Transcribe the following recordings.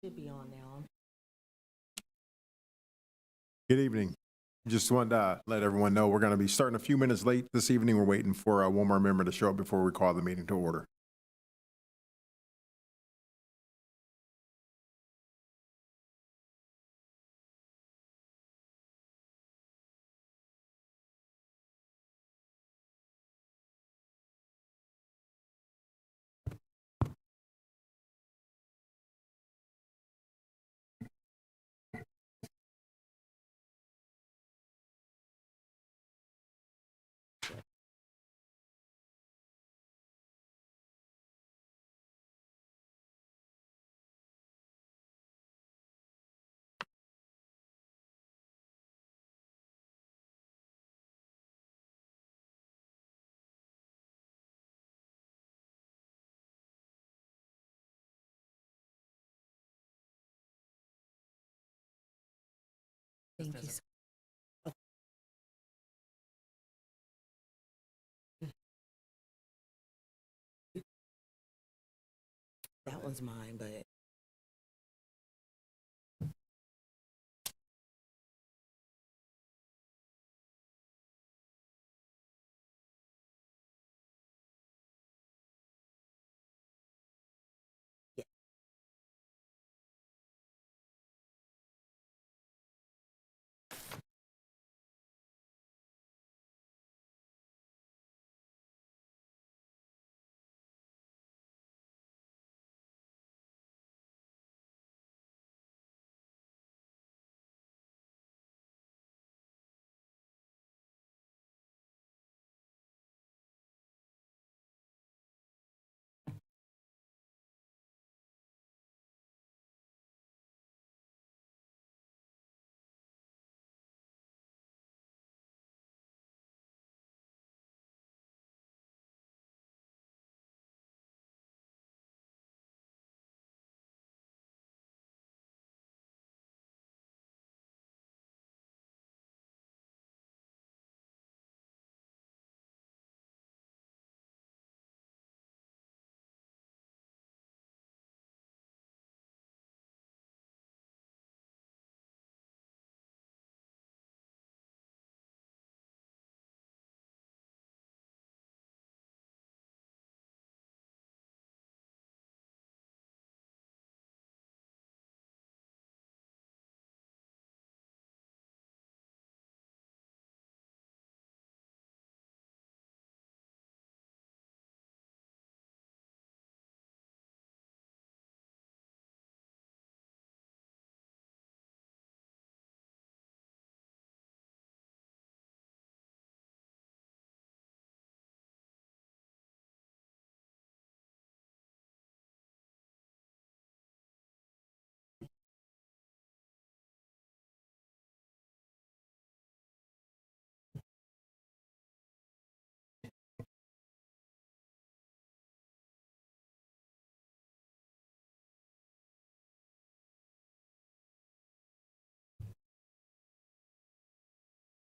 Should be on now. Good evening. Just wanted to let everyone know we're going to be starting a few minutes late this evening. We're waiting for one more member to show up before we call the meeting to order. Thank you. That one's mine, but yeah.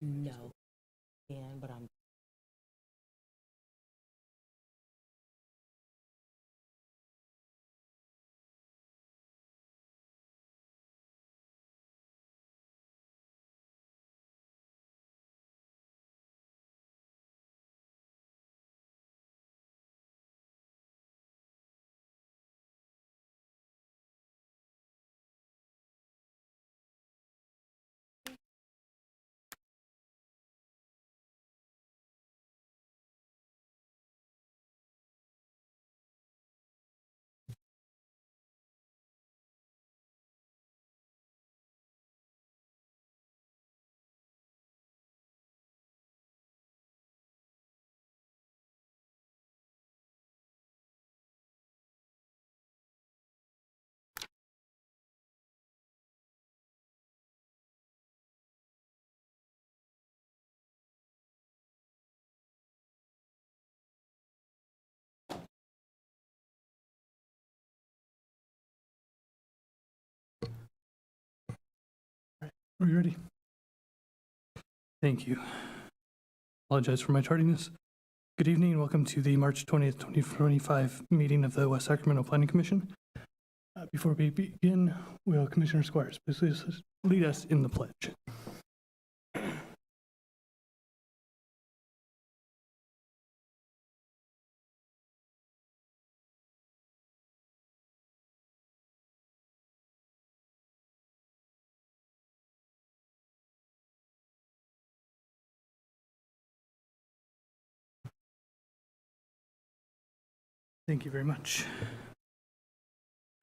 No. And but I'm Are you ready? Thank you. Apologize for my tardiness. Good evening and welcome to the March 20th, 2025 meeting of the West Sacramento Planning Commission. Before we begin, will Commissioner Squires please lead us in the pledge? Thank you very much.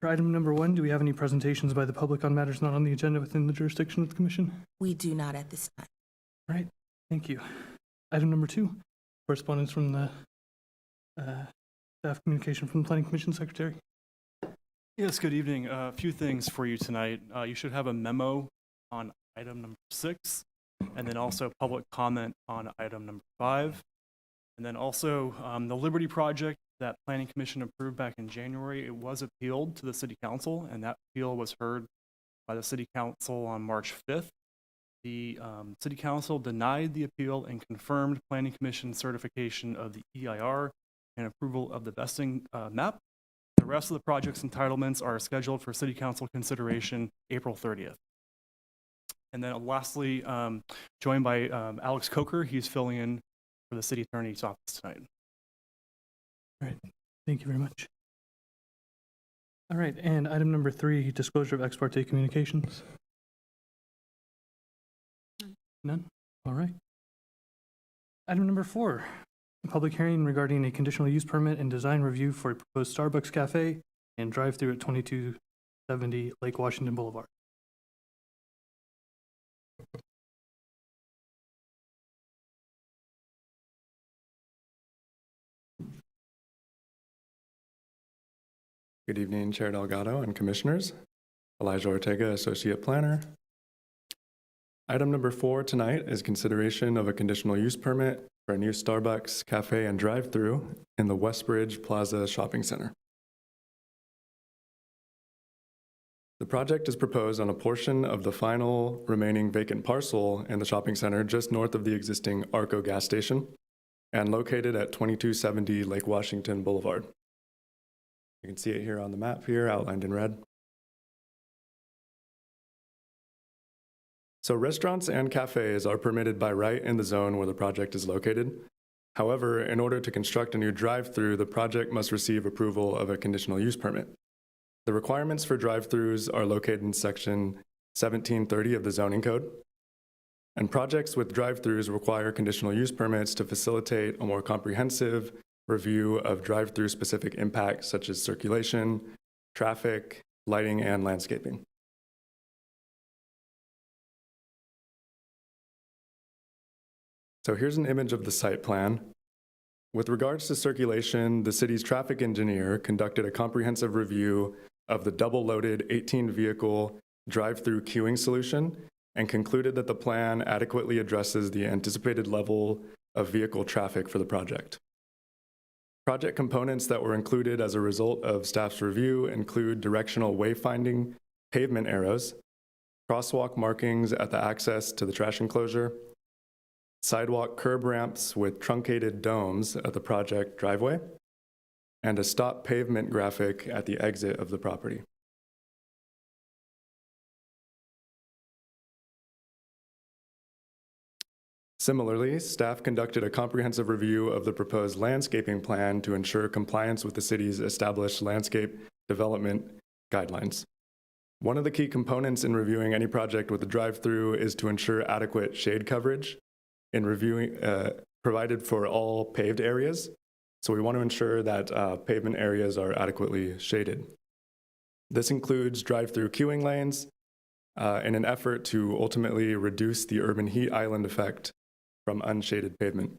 For item number 1, do we have any presentations by the public on matters not on the agenda within the jurisdiction of the commission? We do not at this time. All right, thank you. Item number 2, correspondence from the staff communication from the Planning Commission Secretary. Yes, good evening. A few things for you tonight. You should have a memo on item number 6, and then also public comment on item number 5. And then also the Liberty Project that Planning Commission approved back in January, it was appealed to the City Council, and that appeal was heard by the City Council on March 5th. The City Council denied the appeal and confirmed Planning Commission certification of the EIR and approval of the vesting map. The rest of the project's entitlements are scheduled for City Council consideration April 30th. And then lastly, joined by Alex Coker, he's filling in for the City Attorney's office tonight. All right, thank you very much. All right, and item number 3, disclosure of ex parte communications. None? All right. Item number 4, a public hearing regarding a conditional use permit and design review for a proposed Starbucks cafe and drive-through at 2270 Lake Washington Boulevard. Good evening, Chair Delgado and Commissioners. Elijah Ortega, Associate Planner. Item number 4 tonight is consideration of a conditional use permit for a new Starbucks cafe and drive-through in the Westbridge Plaza Shopping Center. The project is proposed on a portion of the final remaining vacant parcel in the shopping center just north of the existing Arco gas station and located at 2270 Lake Washington Boulevard. You can see it here on the map here, outlined in red. So restaurants and cafes are permitted by right in the zone where the project is located. However, in order to construct a new drive-through, the project must receive approval of a conditional use permit. The requirements for drive-throughs are located in section 1730 of the zoning code. And projects with drive-throughs require conditional use permits to facilitate a more comprehensive review of drive-through specific impacts such as circulation, traffic, lighting, and landscaping. So here's an image of the site plan. With regards to circulation, the city's traffic engineer conducted a comprehensive review of the double-loaded 18-vehicle drive-through queuing solution and concluded that the plan adequately addresses the anticipated level of vehicle traffic for the project. Project components that were included as a result of staff's review include directional wayfinding pavement arrows, crosswalk markings at the access to the trash enclosure, sidewalk curb ramps with truncated domes at the project driveway, and a stop pavement graphic at the exit of the property. Similarly, staff conducted a comprehensive review of the proposed landscaping plan to ensure compliance with the city's established landscape development guidelines. One of the key components in reviewing any project with a drive-through is to ensure adequate shade coverage in reviewing provided for all paved areas. So we want to ensure that pavement areas are adequately shaded. This includes drive-through queuing lanes in an effort to ultimately reduce the urban heat island effect from unshaded pavement.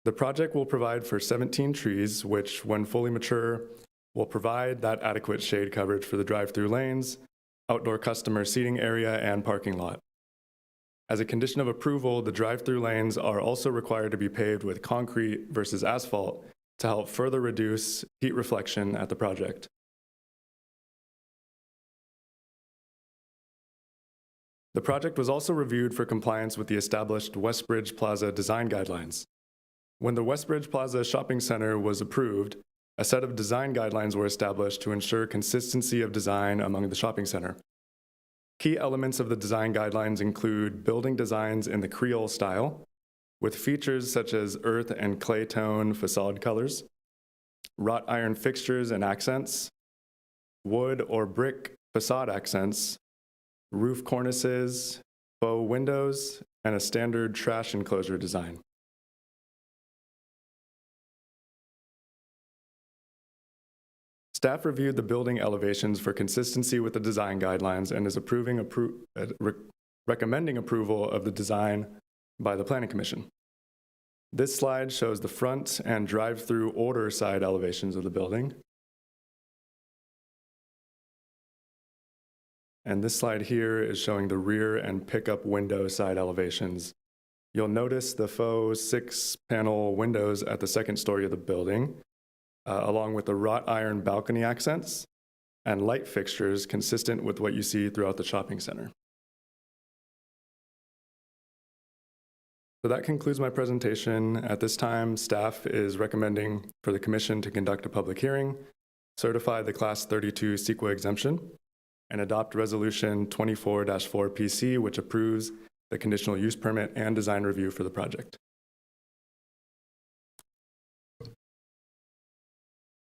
The project will provide for 17 trees, which, when fully mature, will provide that adequate shade coverage for the drive-through lanes, outdoor customer seating area, and parking lot. As a condition of approval, the drive-through lanes are also required to be paved with concrete versus asphalt to help further reduce heat reflection at the project. The project was also reviewed for compliance with the established Westbridge Plaza design guidelines. When the Westbridge Plaza Shopping Center was approved, A set of design guidelines were established to ensure consistency of design among the shopping center. Key elements of the design guidelines include building designs in the Creole style, with features such as earth and clay tone facade colors, wrought iron fixtures and accents, wood or brick facade accents, roof cornices, faux windows, and a standard trash enclosure design. Staff reviewed the building elevations for consistency with the design guidelines and is recommending approval of the design by the Planning Commission. This slide shows the front and drive-through order side elevations of the building. And this slide here is showing the rear and pickup window side elevations. You'll notice the faux 6-panel windows at the second story of the building, along with the wrought iron balcony accents and light fixtures consistent with what you see throughout the shopping center. So that concludes my presentation. At this time, staff is recommending for the commission to conduct a public hearing, certify the Class 32 CEQA exemption, and adopt Resolution 24-4 PC, which approves the conditional use permit and design review for the project.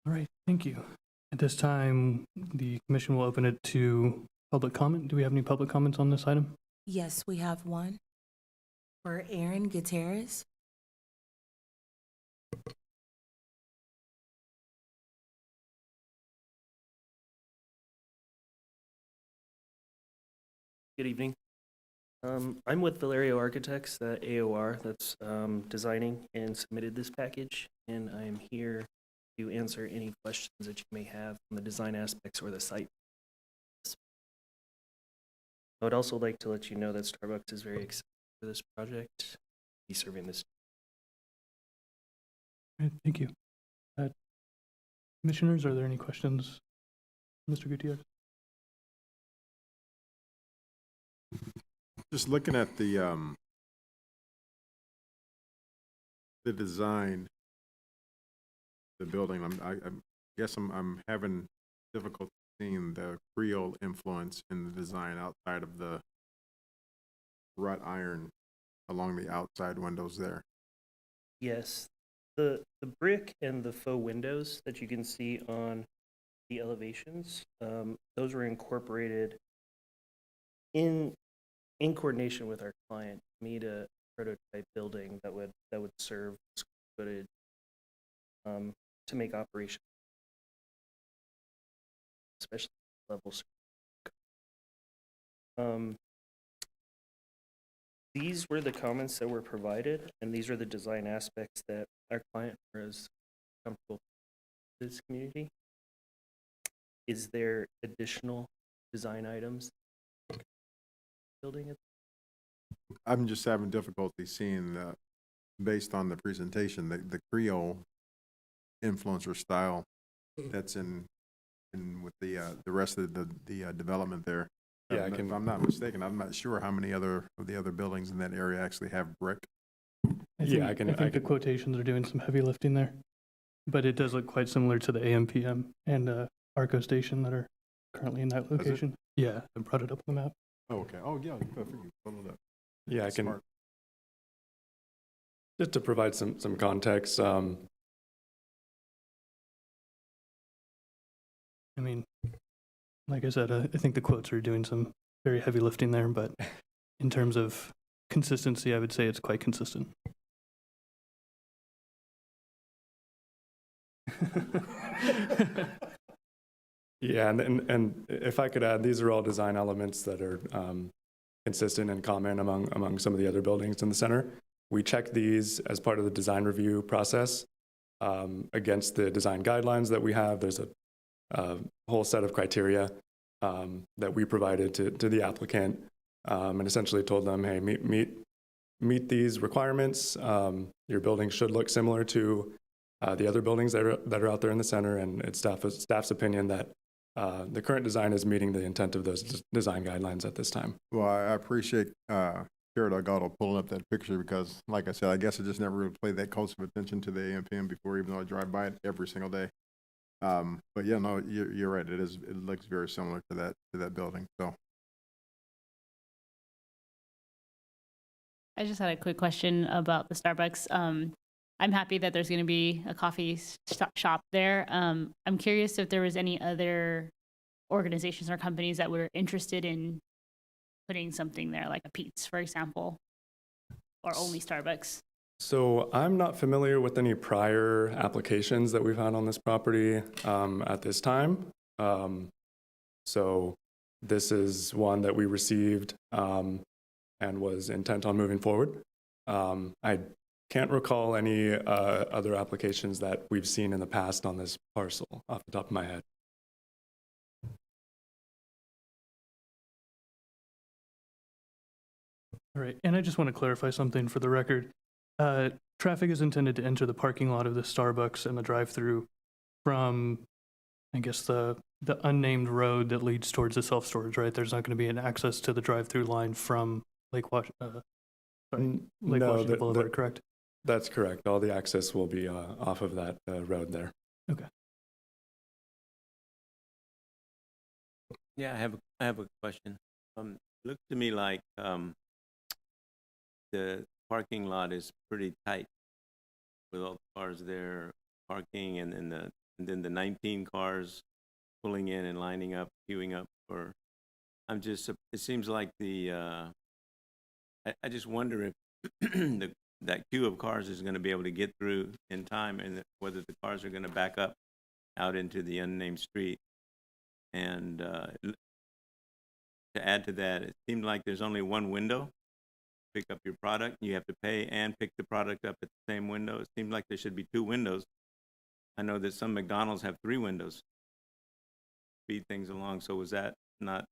All right, thank you. At this time, the commission will open it to public comment. Do we have any public comments on this item? Yes, we have one for Aaron Gutierrez. Good evening. I'm with Valerio Architects, the AOR that's designing and submitted this package, and I'm here to answer any questions that you may have on the design aspects or the site. I would also like to let you know that Starbucks is very excited for this project, to be serving this. All right, thank you. Commissioners, are there any questions? Mr. Gutierrez? Just looking at the design, the building, I guess I'm having difficulty seeing the Creole influence in the design outside of the wrought iron along the outside windows there. Yes, the brick and the faux windows that you can see on the elevations, those were incorporated in coordination with our client to meet a prototype building that would serve square footage to make operation, especially levels. These were the comments that were provided, and these are the design aspects that our client was comfortable with this community. Is there additional design items building it? I'm just having difficulty seeing, based on the presentation, the Creole influence or style that's in with the rest of the development there. Yeah, If I'm not mistaken, I'm not sure how many of the other buildings in that area actually have brick. I think the quotations are doing some heavy lifting there, but it does look quite similar to the AMPM and Arco Station that are currently in that location. Yeah, I brought it up on the map. Oh, okay. Oh, yeah, you followed up. Yeah, I can. Smart. Just to provide some context, I mean, like I said, I think the quotes are doing some very heavy lifting there, but in terms of consistency, I would say it's quite consistent. yeah, and if I could add, these are all design elements that are consistent and common among some of the other buildings in the center. We check these as part of the design review process against the design guidelines that we have. There's a whole set of criteria that we provided to the applicant and essentially told them, hey, meet these requirements. Your building should look similar to the other buildings that are out there in the center, and it's staff's opinion that the current design is meeting the intent of those design guidelines at this time. Well, I appreciate Kara Delgado pulling up that picture because, like I said, I guess I just never really paid that close of attention to the AMPM before, even though I drive by it every single day. But yeah, no, you're right. It looks very similar to that building. So I just had a quick question about the Starbucks. I'm happy that there's going to be a coffee shop there. I'm curious if there was any other organizations or companies that were interested in putting something there, like a Pete's, for example, or only Starbucks. So I'm not familiar with any prior applications that we've had on this property at this time. So this is one that we received and was intent on moving forward. I can't recall any other applications that we've seen in the past on this parcel off the top of my head. All right, and I just want to clarify something for the record. Traffic is intended to enter the parking lot of the Starbucks and the drive-through from, I guess, the unnamed road that leads towards the self-storage, right? There's not going to be an access to the drive-through line from Lake Washington Boulevard, correct? That's correct. All the access will be off of that road there. Okay. Yeah, I have a question. Looks to me like the parking lot is pretty tight with all the cars there parking, and then the 19 cars pulling in and lining up, queuing up for. It seems like I just wonder if that queue of cars is going to be able to get through in time, and whether the cars are going to back up out into the unnamed street. And to add to that, it seemed like there's only one window to pick up your product. You have to pay and pick the product up at the same window. It seemed like there should be 2 windows. I know that some McDonald's have 3 windows to speed things along. So was that not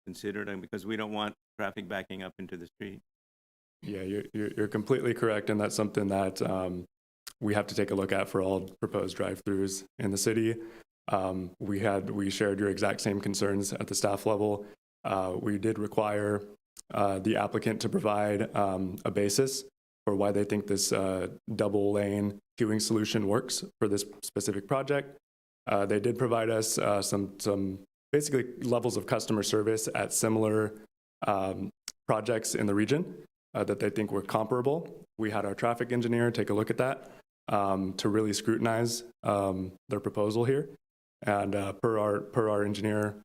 considered? And because we don't want traffic backing up into the street. Yeah, you're completely correct, and that's something that we have to take a look at for all proposed drive-throughs in the city. We shared your exact same concerns at the staff level. We did require the applicant to provide a basis for why they think this double lane queuing solution works for this specific project. They did provide us some basically levels of customer service at similar projects in the region that they think were comparable. We had our traffic engineer take a look at that to really scrutinize their proposal here. And per our engineer,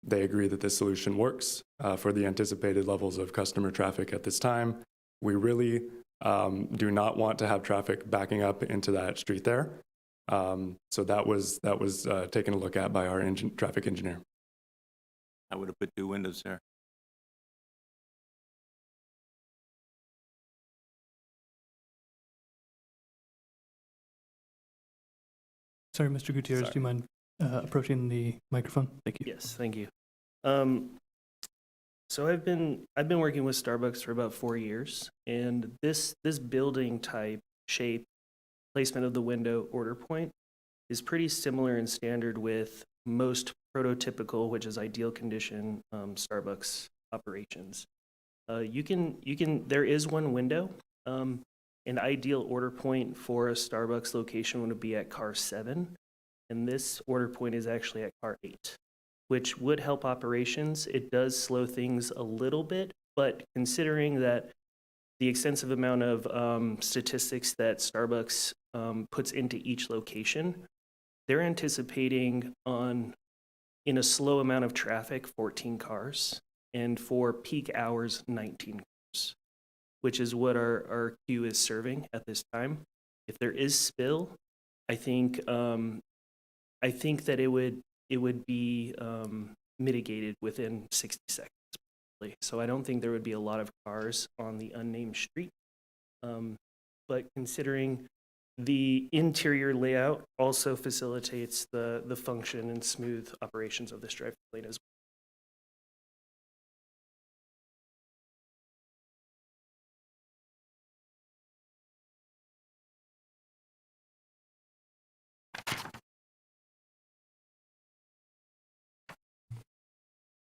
they agree that this solution works for the anticipated levels of customer traffic at this time. We really do not want to have traffic backing up into that street there. So that was taken a look at by our traffic engineer. I would have put 2 windows there. Sorry, Mr. Gutierrez, Sorry. do you mind approaching the microphone? Thank you. Yes, thank you. So I've been working with Starbucks for about 4 years, and this building type, shape, placement of the window, order point is pretty similar in standard with most prototypical, which is ideal condition, Starbucks operations. There is one window. An ideal order point for a Starbucks location would be at car 7, and this order point is actually at car 8, which would help operations. It does slow things a little bit, but considering that the extensive amount of statistics that Starbucks puts into each location, they're anticipating in a slow amount of traffic, 14 cars, and for peak hours, 19 cars, which is what our queue is serving at this time. If there is spill, I think that it would be mitigated within 60 seconds. Probably. So I don't think there would be a lot of cars on the unnamed street. But considering the interior layout also facilitates the function and smooth operations of this drive lane as well.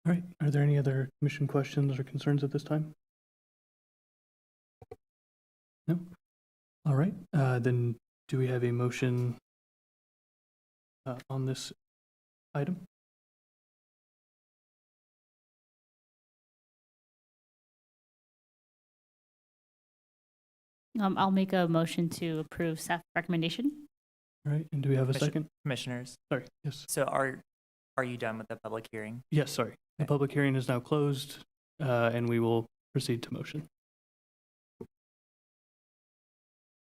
All right, are there any other commission questions or concerns at this time? No? All right, then do we have a motion on this item? I'll make a motion to approve staff recommendation. All right, and do we have a Commission- second? Commissioners, Sorry, yes. so are you done with the public hearing? Yes, sorry. The Okay. public hearing is now closed, and we will proceed to motion.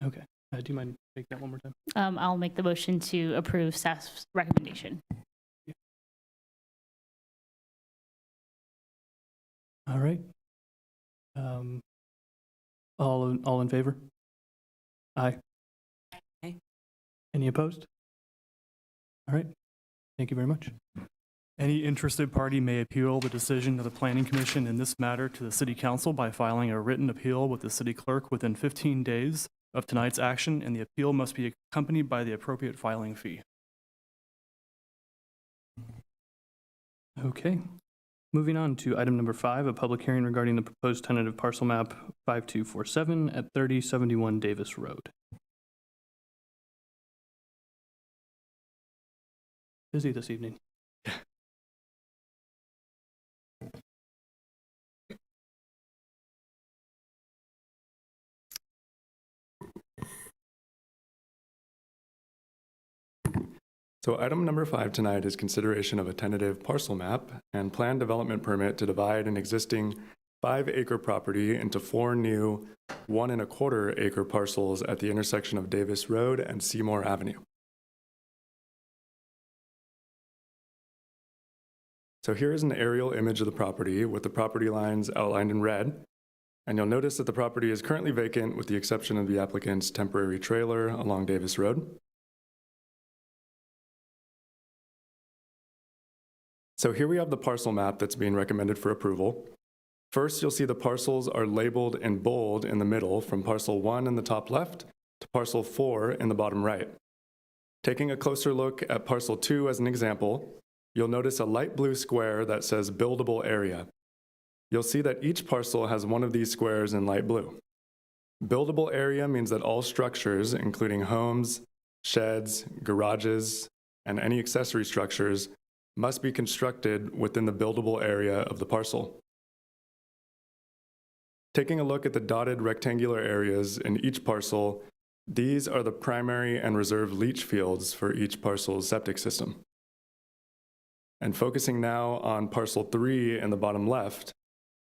Okay, do you mind taking that one more time? I'll make the motion to approve staff's recommendation. All right. All in favor? Aye. Aye. Any opposed? All right. Thank you very much. Any interested party may appeal the decision of the Planning Commission in this matter to the City Council by filing a written appeal with the city clerk within 15 days of tonight's action, and the appeal must be accompanied by the appropriate filing fee. Okay. Moving on to item number 5, a public hearing regarding the proposed tentative parcel map 5247 at 3071 Davis Road. Busy this evening. So item number 5 tonight is consideration of a tentative parcel map and planned development permit to divide an existing 5-acre property into 4 new 1.25-acre parcels at the intersection of Davis Road and Seymour Avenue. So here is an aerial image of the property with the property lines outlined in red. And you'll notice that the property is currently vacant with the exception of the applicant's temporary trailer along Davis Road. So here we have the parcel map that's being recommended for approval. First, you'll see the parcels are labeled in bold in the middle from parcel 1 in the top left to parcel 4 in the bottom right. Taking a closer look at parcel 2 as an example, you'll notice a light blue square that says buildable area. You'll see that each parcel has one of these squares in light blue. Buildable area means that all structures, including homes, sheds, garages, and any accessory structures, must be constructed within the buildable area of the parcel. Taking a look at the dotted rectangular areas in each parcel, these are the primary and reserve leach fields for each parcel's septic system. And focusing now on parcel 3 in the bottom left,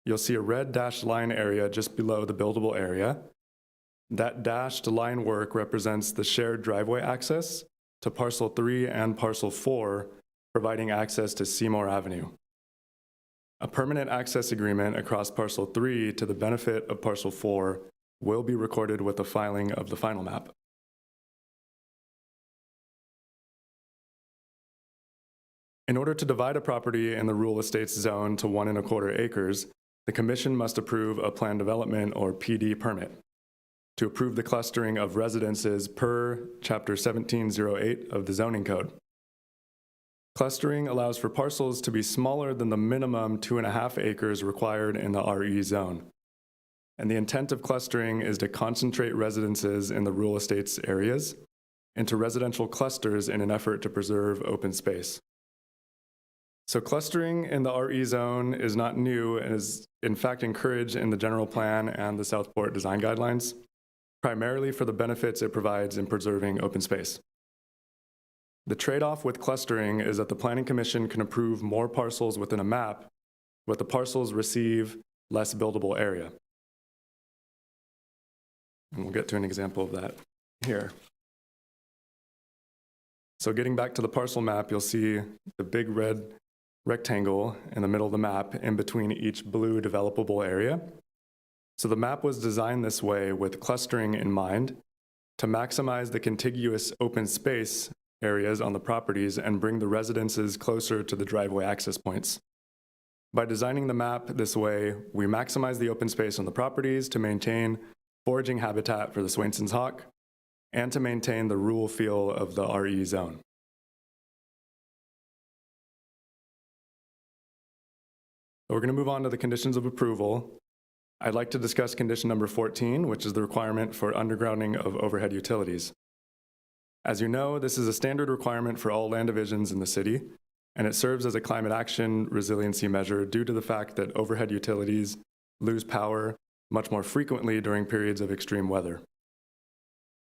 you'll see a red dashed line area just below the buildable area. That dashed line work represents the shared driveway access to parcel 3 and parcel 4, providing access to Seymour Avenue. A permanent access agreement across parcel 3 to the benefit of parcel 4 will be recorded with the filing of the final map. In order to divide a property in the rural estates zone to 1.25 acres, the Commission must approve a plan development or PD permit to approve the clustering of residences per Chapter 1708 of the Zoning Code. Clustering allows for parcels to be smaller than the minimum 2.5 acres required in the RE zone. And the intent of clustering is to concentrate residences in the rural estates areas into residential clusters in an effort to preserve open space. So clustering in the RE zone is not new and is in fact encouraged in the general plan and the Southport design guidelines, primarily for the benefits it provides in preserving open space. The trade-off with clustering is that the Planning Commission can approve more parcels within a map, but the parcels receive less buildable area. And we'll get to an example of that here. So getting back to the parcel map, you'll see the big red rectangle in the middle of the map in between each blue developable area. So the map was designed this way with clustering in mind to maximize the contiguous open space areas on the properties and bring the residences closer to the driveway access points. By designing the map this way, we maximize the open space on the properties to maintain foraging habitat for the Swainson's hawk and to maintain the rural feel of the RE zone. So we're going to move on to the conditions of approval. I'd like to discuss condition number 14, which is the requirement for undergrounding of overhead utilities. As you know, this is a standard requirement for all land divisions in the city, and it serves as a climate action resiliency measure due to the fact that overhead utilities lose power much more frequently during periods of extreme weather.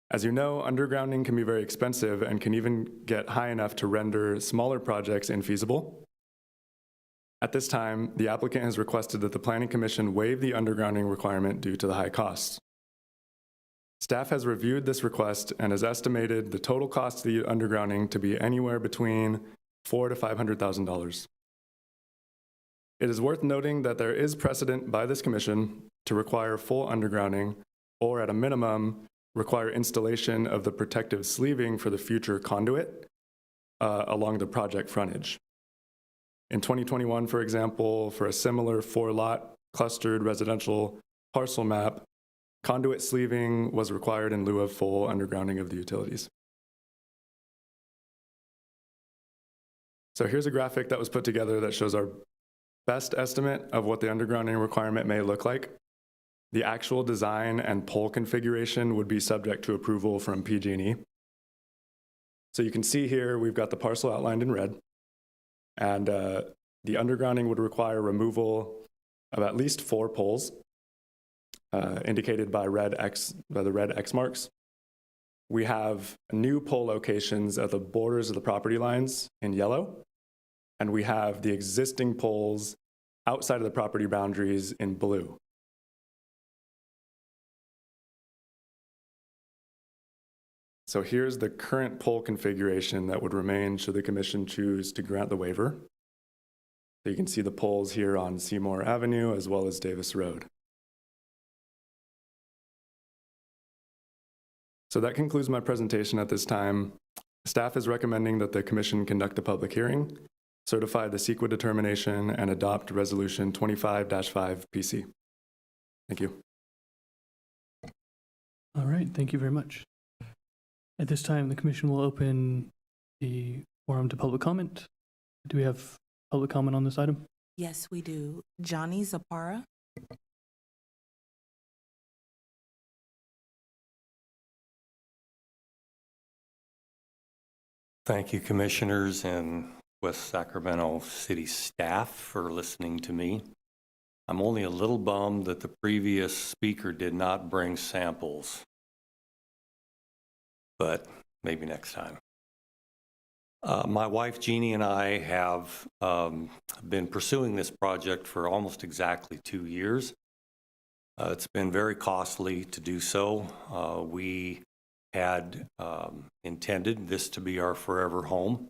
As you know, undergrounding can be very expensive and can even get high enough to render smaller projects infeasible. At this time, the applicant has requested that the Planning Commission waive the undergrounding requirement due to the high costs. Staff has reviewed this request and has estimated the total cost of the undergrounding to be anywhere between $400,000 to $500,000. It is worth noting that there is precedent by this commission to require full undergrounding, or at a minimum, require installation of the protective sleeving for the future conduit along the project frontage. In 2021, for example, for a similar 4-lot clustered residential parcel map, conduit sleeving was required in lieu of full undergrounding of the utilities. So here's a graphic that was put together that shows our best estimate of what the undergrounding requirement may look like. The actual design and pole configuration would be subject to approval from PG&E. So you can see here, we've got the parcel outlined in red, and the undergrounding would require removal of at least 4 poles, indicated by the red X marks. We have new pole locations at the borders of the property lines in yellow, and we have the existing poles outside of the property boundaries in blue. So here's the current pole configuration that would remain should the commission choose to grant the waiver. So you can see the poles here on Seymour Avenue as well as Davis Road. So that concludes my presentation at this time. Staff is recommending that the commission conduct a public hearing, certify the CEQA determination, and adopt Resolution 25-5 PC. Thank you. All right, thank you very much. At this time, the commission will open the forum to public comment. Do we have public comment on this item? Yes, we do. Johnny Zapara. Thank you, commissioners and West Sacramento City staff, for listening to me. I'm only a little bummed that the previous speaker did not bring samples, but maybe next time. My wife Jeannie and I have been pursuing this project for almost exactly 2 years. It's been very costly to do so. We had intended this to be our forever home.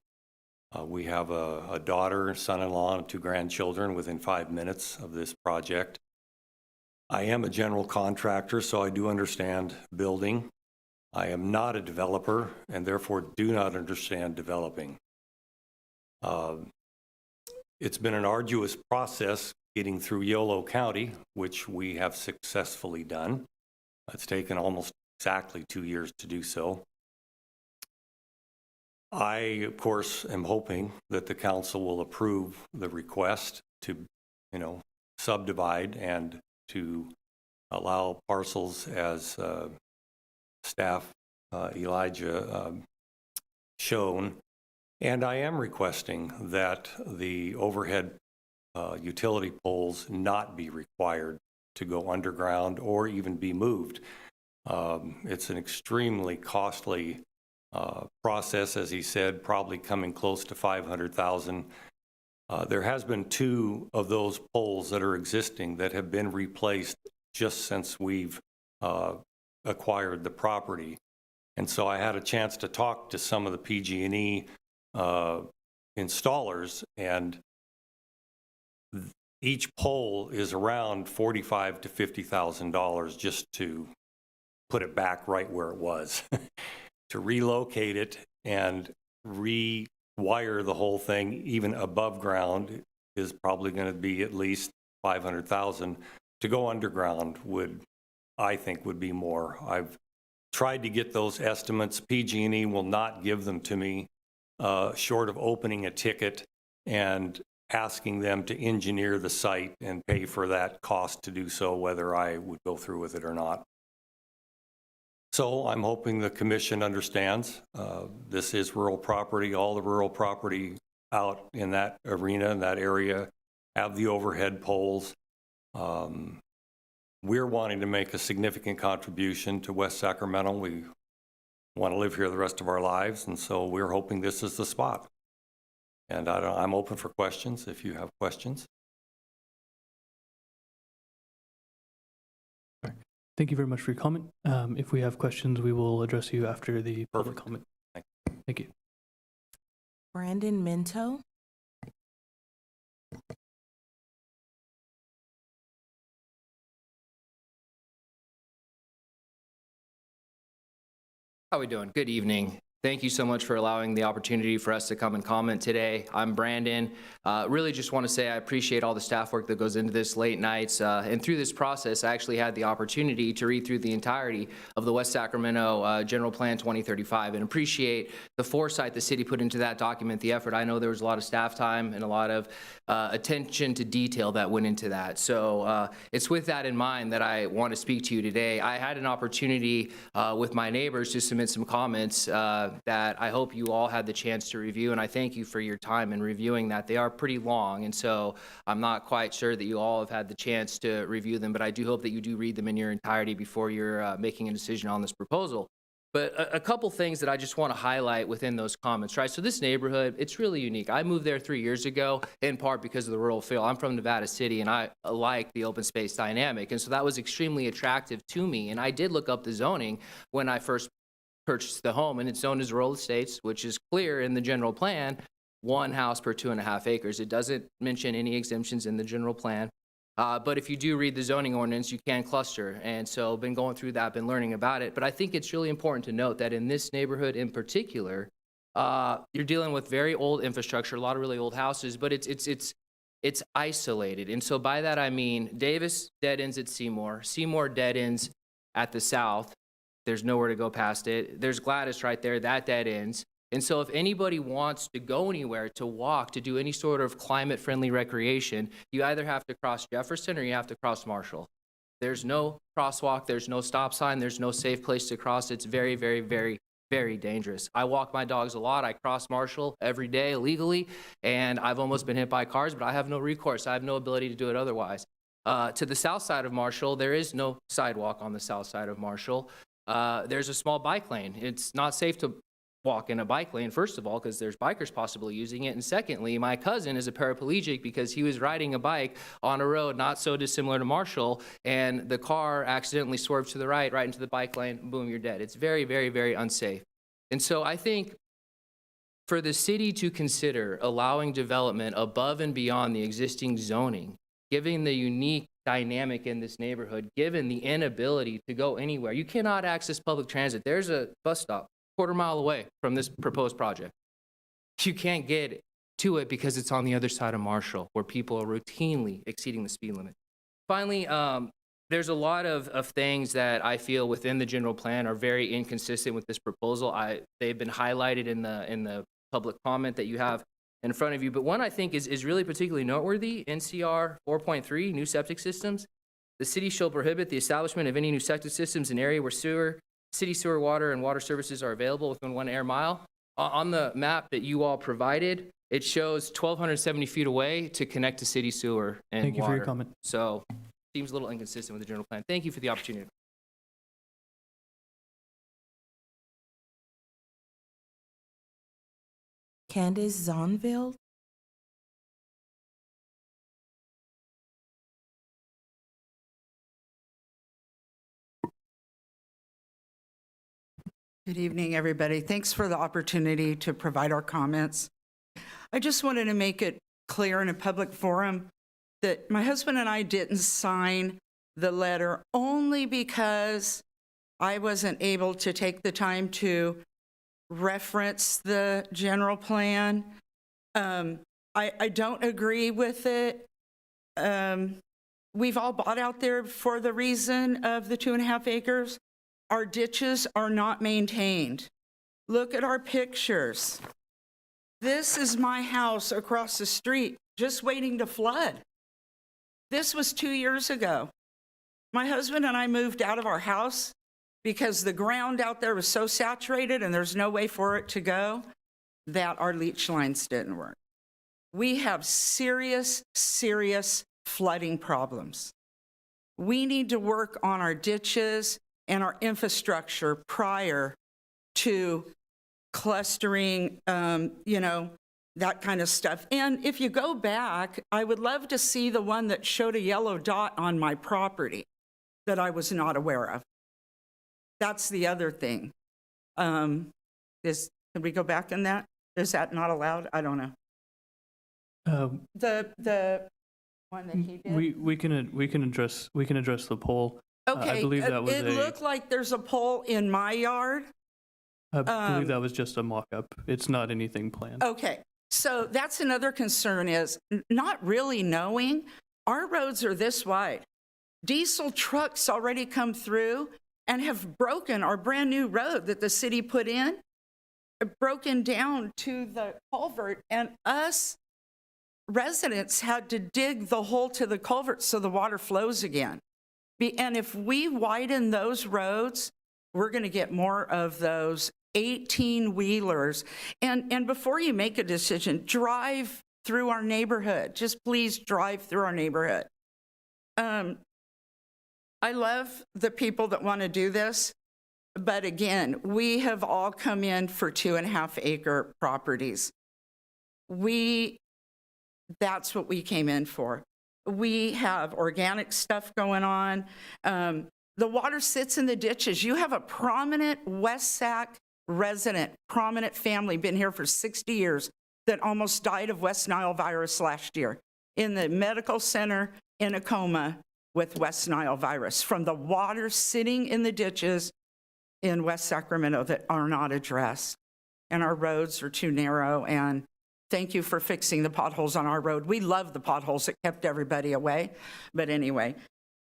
We have a daughter, son-in-law, and 2 grandchildren within 5 minutes of this project. I am a general contractor, so I do understand building. I am not a developer and therefore do not understand developing. It's been an arduous process getting through Yolo County, which we have successfully done. It's taken almost exactly 2 years to do so. I, of course, am hoping that the council will approve the request to, subdivide and to allow parcels as staff Elijah shown. And I am requesting that the overhead utility poles not be required to go underground or even be moved. It's an extremely costly process, as he said, probably coming close to $500,000. There has been 2 of those poles that are existing that have been replaced just since we've acquired the property. And so I had a chance to talk to some of the PG&E installers, and each pole is around $45,000 to $50,000 just to put it back right where it was. To relocate it and rewire the whole thing even above ground is probably going to be at least $500,000. To go underground I think would be more. I've tried to get those estimates. PG&E will not give them to me, short of opening a ticket and asking them to engineer the site and pay for that cost to do so, whether I would go through with it or not. So I'm hoping the commission understands this is rural property. All the rural property out in that arena, in that area, have the overhead poles. We're wanting to make a significant contribution to West Sacramento. We want to live here the rest of our lives, and so we're hoping this is the spot. And I'm open for questions if you have questions. Thank you very much for your comment. If we have questions, we will address you after the public Perfect. comment. Thank Thank you. Brandon Minto. How we doing? Good evening. Thank you so much for allowing the opportunity for us to come and comment today. I'm Brandon. Really just want to say I appreciate all the staff work that goes into this late nights. And through this process, I actually had the opportunity to read through the entirety of the West Sacramento General Plan 2035 and appreciate the foresight the city put into that document, the effort. I know there was a lot of staff time and a lot of attention to detail that went into that. So it's with that in mind that I want to speak to you today. I had an opportunity with my neighbors to submit some comments that I hope you all had the chance to review, and I thank you for your time in reviewing that. They are pretty long, and so I'm not quite sure that you all have had the chance to review them, but I do hope that you do read them in your entirety before you're making a decision on this proposal. But a couple things that I just want to highlight within those comments, right? So this neighborhood, it's really unique. I moved there 3 years ago, in part because of the rural feel. I'm from Nevada City, and I like the open space dynamic, and so that was extremely attractive to me. And I did look up the zoning when I first purchased the home, and it's zoned as rural estates, which is clear in the general plan, 1 house per 2.5 acres. It doesn't mention any exemptions in the general plan. But if you do read the zoning ordinance, you can cluster. And so been going through that, been learning about it. But I think it's really important to note that in this neighborhood in particular, you're dealing with very old infrastructure, a lot of really old houses, but it's isolated. And so by that I mean Davis dead ends at Seymour. Seymour dead ends at the south. There's nowhere to go past it. There's Gladys right there, that dead ends. And so if anybody wants to go anywhere, to walk, to do any sort of climate-friendly recreation, you either have to cross Jefferson or you have to cross Marshall. There's no crosswalk, there's no stop sign, there's no safe place to cross. It's very, very, very, very dangerous. I walk my dogs a lot. I cross Marshall every day illegally, and I've almost been hit by cars, but I have no recourse. I have no ability to do it otherwise. To the south side of Marshall, there is no sidewalk on the south side of Marshall. There's a small bike lane. It's not safe to walk in a bike lane, first of all, because there's bikers possibly using it. And secondly, my cousin is a paraplegic because he was riding a bike on a road not so dissimilar to Marshall, and the car accidentally swerved to the right into the bike lane, boom, you're dead. It's very, very, very unsafe. And so I think for the city to consider allowing development above and beyond the existing zoning, given the unique dynamic in this neighborhood, given the inability to go anywhere. You cannot access public transit. There's a bus stop a 1/4 mile away from this proposed project. You can't get to it because it's on the other side of Marshall, where people are routinely exceeding the speed limit. Finally, there's a lot of things that I feel within the general plan are very inconsistent with this proposal. They've been highlighted in the public comment that you have in front of you, but one I think is really particularly noteworthy, NCR 4.3, new septic systems. The city shall prohibit the establishment of any new septic systems in an area where city sewer water and water services are available within 1 air mile. On the map that you all provided, it shows 1,270 feet away to connect to city sewer and Thank you for your water. comment. So seems a little inconsistent with the general plan. Thank you for the opportunity. Candace Zonville. Good evening, everybody. Thanks for the opportunity to provide our comments. I just wanted to make it clear in a public forum that my husband and I didn't sign the letter only because I wasn't able to take the time to reference the general plan. I don't agree with it. We've all bought out there for the reason of the 2.5 acres. Our ditches are not maintained. Look at our pictures. This is my house across the street, just waiting to flood. This was 2 years ago. My husband and I moved out of our house because the ground out there was so saturated and there's no way for it to go that our leach lines didn't work. We have serious, serious flooding problems. We need to work on our ditches and our infrastructure prior to clustering, that kind of stuff. And if you go back, I would love to see the one that showed a yellow dot on my property that I was not aware of. That's the other thing. Can we go back in that? Is that not allowed? I don't know. The one that he did? We can address the poll. Okay, I believe that was it looked like there's a pole in my yard. I believe that was just a mock-up. It's not anything planned. Okay, so that's another concern is not really knowing. Our roads are this wide. Diesel trucks already come through and have broken our brand new road that the city put in, broken down to the culvert, and us residents had to dig the hole to the culvert so the water flows again. And if we widen those roads, we're going to get more of those 18-wheelers. And before you make a decision, drive through our neighborhood. Just please drive through our neighborhood. I love the people that want to do this, but again, we have all come in for 2.5-acre properties. That's what we came in for. We have organic stuff going on. The water sits in the ditches. You have a prominent West Sac resident, prominent family, been here for 60 years, that almost died of West Nile virus last year in the medical center in a coma with West Nile virus from the water sitting in the ditches in West Sacramento that are not addressed. And our roads are too narrow, and thank you for fixing the potholes on our road. We love the potholes. It kept everybody away. But anyway,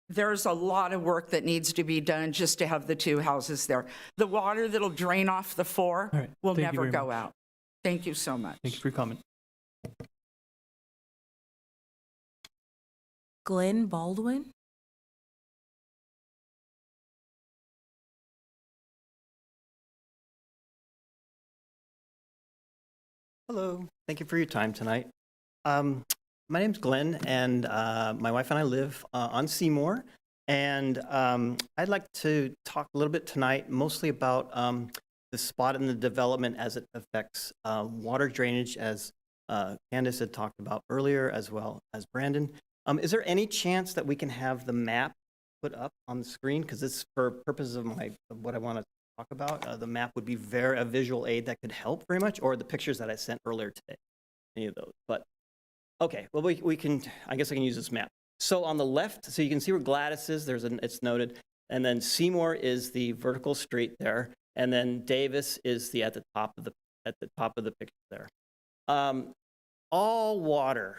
there's a lot of work that needs to be done just to have the two houses there. The water that'll drain off the 4 All right. will Thank you never very go much. out. Thank you so much. Thank you for your comment. Glenn Baldwin. Hello, thank you for your time tonight. My name's Glenn, and my wife and I live on Seymour, and I'd like to talk a little bit tonight mostly about the spot in the development as it affects water drainage, as Candace had talked about earlier, as well as Brandon. Is there any chance that we can have the map put up on the screen? Because it's for purposes of what I want to talk about. The map would be a visual aid that could help very much, or the pictures that I sent earlier today, any of those. But okay, well, we can, I guess I can use this map. So on the left, so you can see where Gladys is, it's noted, and then Seymour is the vertical street there, and then Davis is at the top of the picture there. All water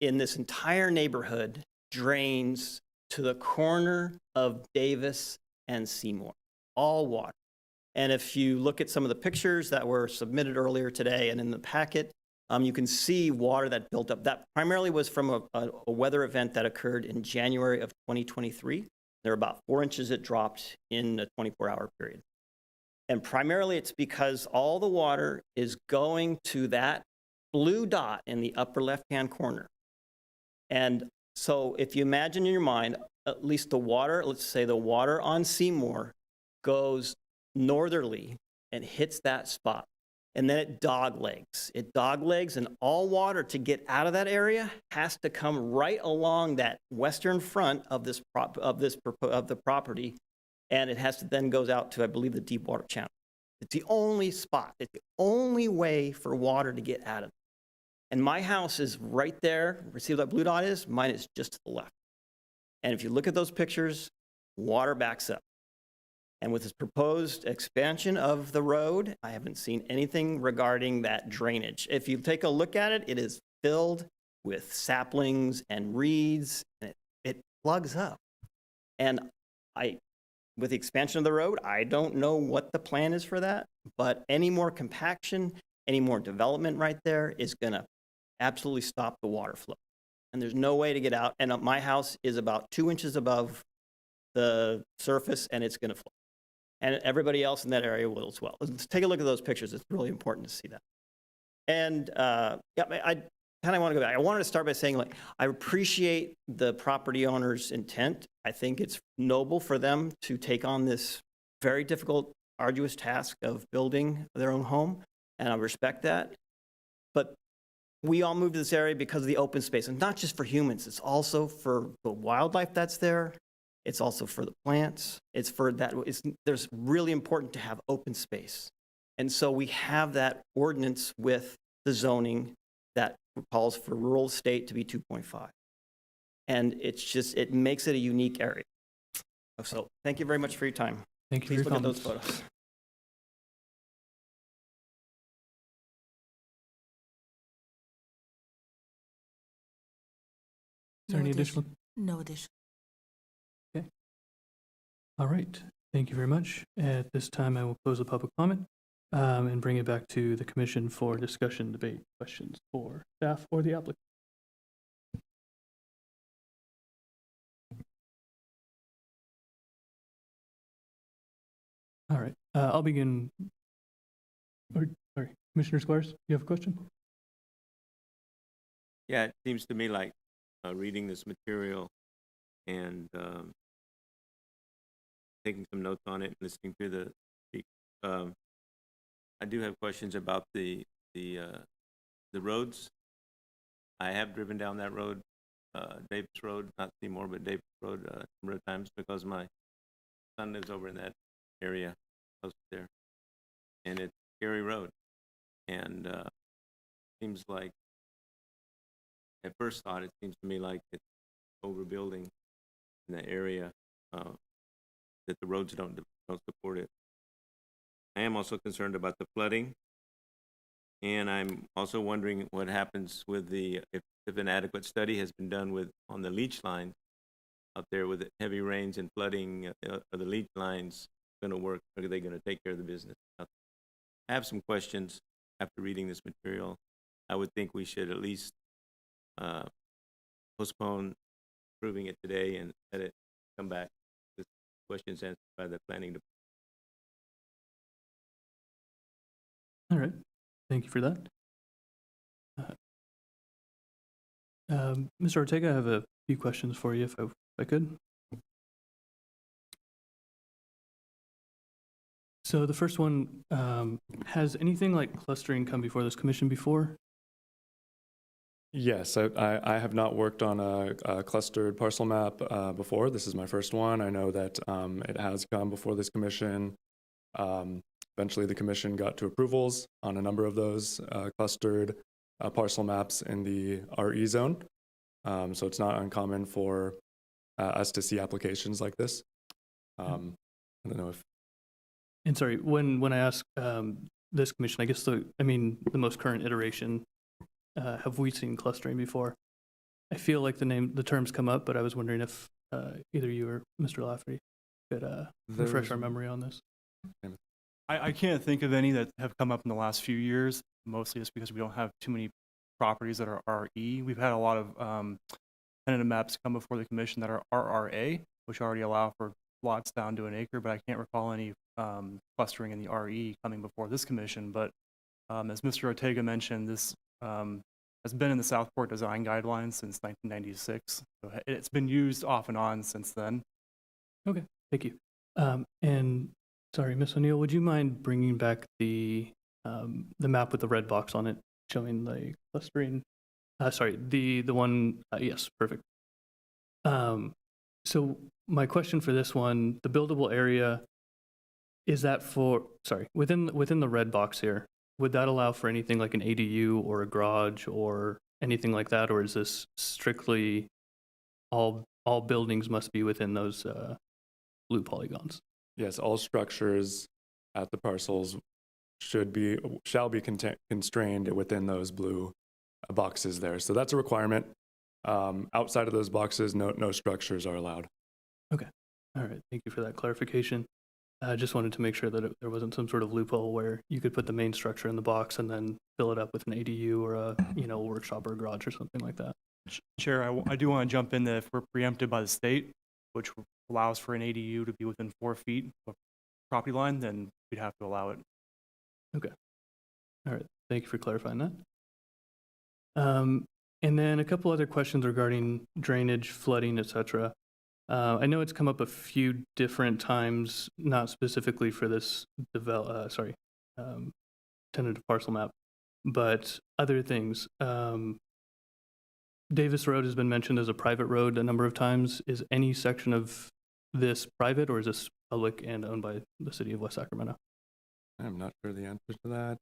in this entire neighborhood drains to the corner of Davis and Seymour. All water. And if you look at some of the pictures that were submitted earlier today and in the packet, you can see water that built up. That primarily was from a weather event that occurred in January of 2023. There were about 4 inches it dropped in a 24-hour period. And primarily it's because all the water is going to that blue dot in the upper left-hand corner. And so if you imagine in your mind, at least the water, let's say the water on Seymour goes northerly and hits that spot. And then it doglegs. It doglegs, and all water to get out of that area has to come right along that western front of the property, and it has to then goes out to, I believe, the deep water channel. It's the only spot. It's the only way for water to get out of it. And my house is right there. See where that blue dot is? Mine is just to the left. And if you look at those pictures, water backs up. And with this proposed expansion of the road, I haven't seen anything regarding that drainage. If you take a look at it, it is filled with saplings and reeds, and it plugs up. And with the expansion of the road, I don't know what the plan is for that, but any more compaction, any more development right there is going to absolutely stop the water flow. And there's no way to get out. And my house is about 2 inches above the surface, and it's going to flow. and everybody else in that area will as well. Let's take a look at those pictures. It's really important to see that. And yeah, I kind of want to go back. I wanted to start by saying, like, I appreciate the property owner's intent. I think it's noble for them to take on this very difficult, arduous task of building their own home, and I respect that. But we all moved to this area because of the open space, and not just for humans. It's also for the wildlife that's there. It's also for the plants. It's for that. There's really important to have open space. And so we have that ordinance with the zoning that calls for rural estate to be 2.5. And it's just, it makes it a unique area. So thank you very much for your time. Thank you Please for your look at those comments. photos. Is there any additional? No additional. All right. Thank you very much. At this time, I will close the public comment and bring it back to the commission for discussion, debate, questions for staff or the applicant. All right. I'll begin. Sorry, Commissioner Squires, you have a question? Yeah, it seems to me like reading this material and taking some notes on it and listening to the I do have questions about the roads. I have driven down that road, Davis Road, not Seymour, but Davis Road a number of times because my son lives over in that area close there. And it's a scary road. And seems like, at first thought, it seems to me like it's overbuilding in that area, that the roads don't support it. I am also concerned about the flooding, and I'm also wondering what happens with if an adequate study has been done on the leach line out there with heavy rains and flooding. Are the leach lines going to work? Are they going to take care of the business? I have some questions after reading this material. I would think we should at least postpone approving it today and let it come back with questions answered by the planning department. All right. Thank you for that. Mr. Ortega, I have a few questions for you if I could. So the first one, has anything like clustering come before this commission before? Yes, I have not worked on a clustered parcel map before. This is my first one. I know that it has come before this commission. Eventually, the commission got to approvals on a number of those clustered parcel maps in the RE zone. So it's not uncommon for us to see applications like this. I don't know if. And sorry, when I ask this commission, I guess the most current iteration, have we seen clustering before? I feel like the terms come up, but I was wondering if either you or Mr. Lafferty could refresh our memory on this. I can't think of any that have come up in the last few years, mostly just because we don't have too many properties that are RE. We've had a lot of tentative maps come before the commission that are RRA, which already allow for lots down to an acre, but I can't recall any clustering in the RE coming before this commission. But as Mr. Ortega mentioned, this has been in the Southport Design Guidelines since 1996. So it's been used off and on since then. Okay, thank you. And sorry, Ms. O'Neill, would you mind bringing back the map with the red box on it showing the clustering? Sorry, the one, yes, perfect. So my question for this one, the buildable area, is that within the red box here, would that allow for anything like an ADU or a garage or anything like that? Or is this strictly all buildings must be within those blue polygons? Yes, all structures at the parcels shall be constrained within those blue boxes there. So that's a requirement. Outside of those boxes, no structures are allowed. Okay. All right. Thank you for that clarification. I just wanted to make sure that there wasn't some sort of loophole where you could put the main structure in the box and then fill it up with an ADU or a workshop or a garage or something like that. Chair, I do want to jump in that if we're preempted by the state, which allows for an ADU to be within 4 feet of property line, then we'd have to allow it. All right, thank you for clarifying that. And then a couple other questions regarding drainage, flooding, et cetera. I know it's come up a few different times, not specifically for this tentative parcel map, but other things. Davis Road has been mentioned as a private road a number of times. Is any section of this private, or is this public and owned by the city of West Sacramento? I'm not sure the answer to that.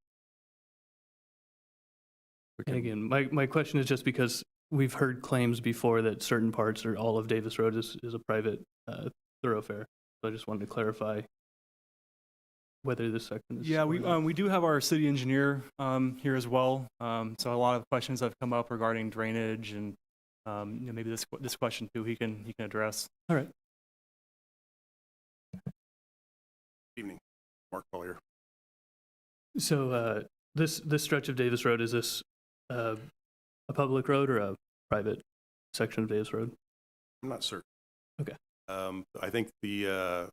And again, my question is just because we've heard claims before that certain parts or all of Davis Road is a private thoroughfare. So I just wanted to clarify whether this section is. Yeah, or we do have our city engineer here as well. So a lot of questions have come up regarding drainage and maybe this question too he can address. All right. Evening, Mark Collier. So this stretch of Davis Road, is this a public road or a private section of Davis Road? I'm not certain. Okay. I think the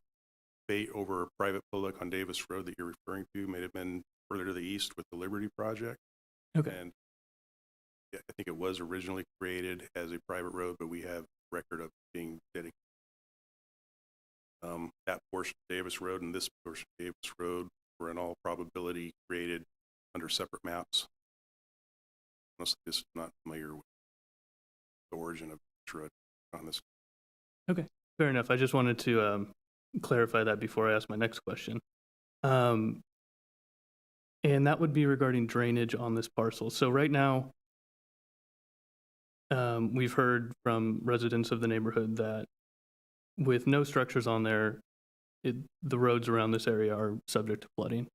debate over private public on Davis Road that you're referring to may have been further to the east with the Liberty Project. Okay. And yeah, I think it was originally created as a private road, but we have record of being dedicated. That portion of Davis Road and this portion of Davis Road were in all probability created under separate maps. Honestly, just not familiar with the origin of this road on this. Okay, fair enough. I just wanted to clarify that before I ask my next question. And that would be regarding drainage on this parcel. So right now, we've heard from residents of the neighborhood that with no structures on there, the roads around this area are subject to flooding.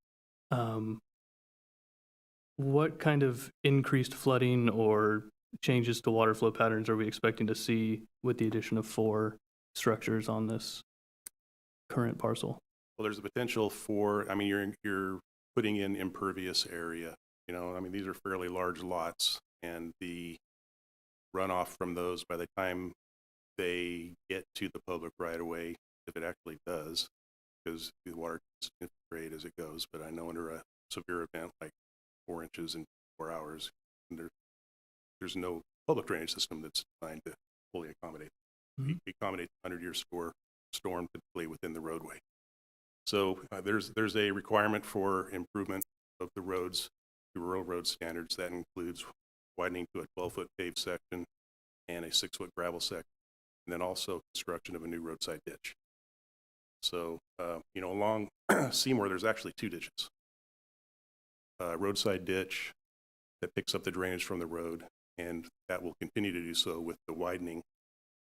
What kind of increased flooding or changes to water flow patterns are we expecting to see with the addition of 4 structures on this current parcel? Well, there's a potential for, I mean, you're putting in impervious area, you know, I mean, these are fairly large lots, and the runoff from those, by the time they get to the public right of way, if it actually does, because the water tends to infiltrate as it goes, but I know under a severe event like 4 inches in 4 hours, and there's no public drainage system that's designed to fully accommodate. We accommodate 100-year storm typically within the roadway. So there's a requirement for improvement of the roads to rural road standards. That includes widening to a 12-foot paved section and a 6-foot gravel section, and then also construction of a new roadside ditch. So, you know, along Seymour, there's actually 2 ditches. Roadside ditch that picks up the drainage from the road, and that will continue to do so with the widening.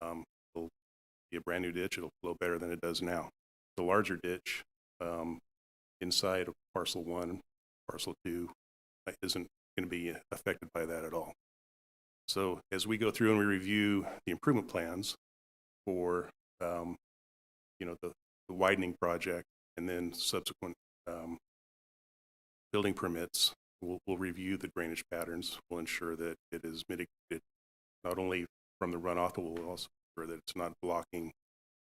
It'll be a brand new ditch. It'll flow better than it does now. The larger ditch inside of parcel 1, parcel 2 isn't going to be affected by that at all. So as we go through and we review the improvement plans for, you know, the widening project and then subsequent building permits, we'll review the drainage patterns. We'll ensure that it is mitigated not only from the runoff, but we'll also ensure that it's not blocking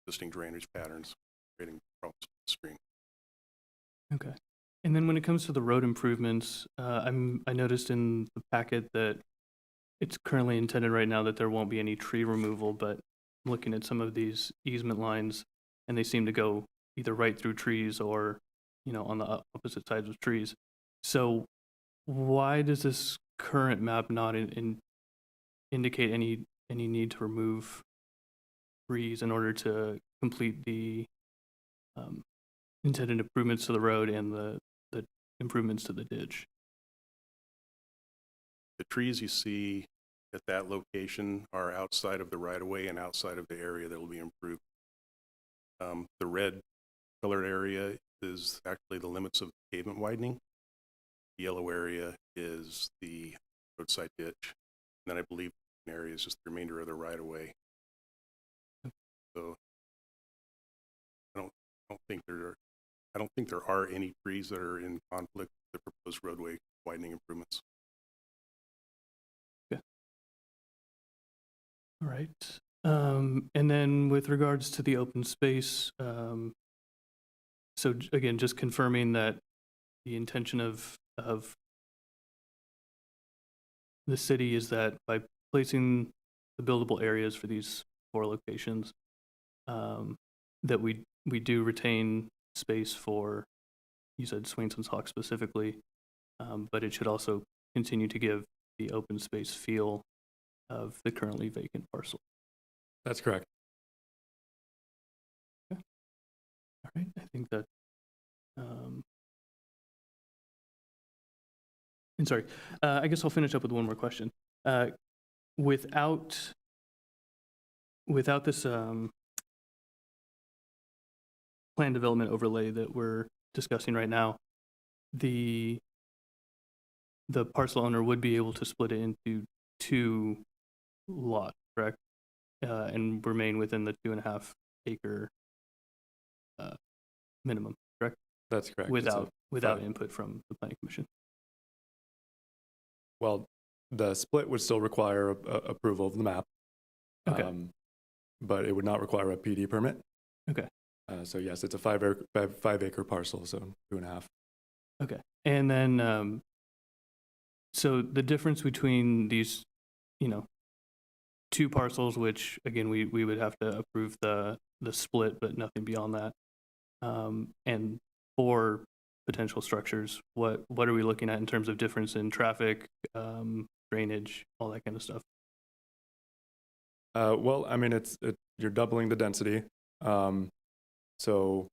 existing drainage patterns, creating problems on the stream. Okay. And then when it comes to the road improvements, I noticed in the packet that it's currently intended right now that there won't be any tree removal, but I'm looking at some of these easement lines, and they seem to go either right through trees or, you know, on the opposite sides of trees. So why does this current map not indicate any need to remove trees in order to complete the intended improvements to the road and the improvements to the ditch? The trees you see at that location are outside of the right-of-way and outside of the area that will be improved. The red colored area is actually the limits of pavement widening. The yellow area is the roadside ditch. And then I believe the area is just the remainder of the right-of-way. So I don't think there are any trees that are in conflict with the proposed roadway widening improvements. Okay. All right. And then with regards to the open space, so again, just confirming that the intention of the city is that by placing the buildable areas for these 4 locations, that we do retain space for, you said Swainson's Hawk specifically, but it should also continue to give the open space feel of the currently vacant parcel. That's correct. All right, I think that, and sorry, I guess I'll finish up with one more question. Without this plan development overlay that we're discussing right now, the parcel owner would be able to split it into 2 lots, correct? And remain within the 2.5 acre minimum, correct? That's correct. Without input from the planning commission. Well, the split would still require approval of the map. Okay. But it would not require a PD permit. Okay. So yes, it's a 5 acre parcel, so 2.5. Okay. And then, so the difference between these, 2 parcels, which again, we would have to approve the split, but nothing beyond that. And 4 potential structures, what are we looking at in terms of difference in traffic, drainage, all that kind of stuff? Well, I mean, you're doubling the density. So,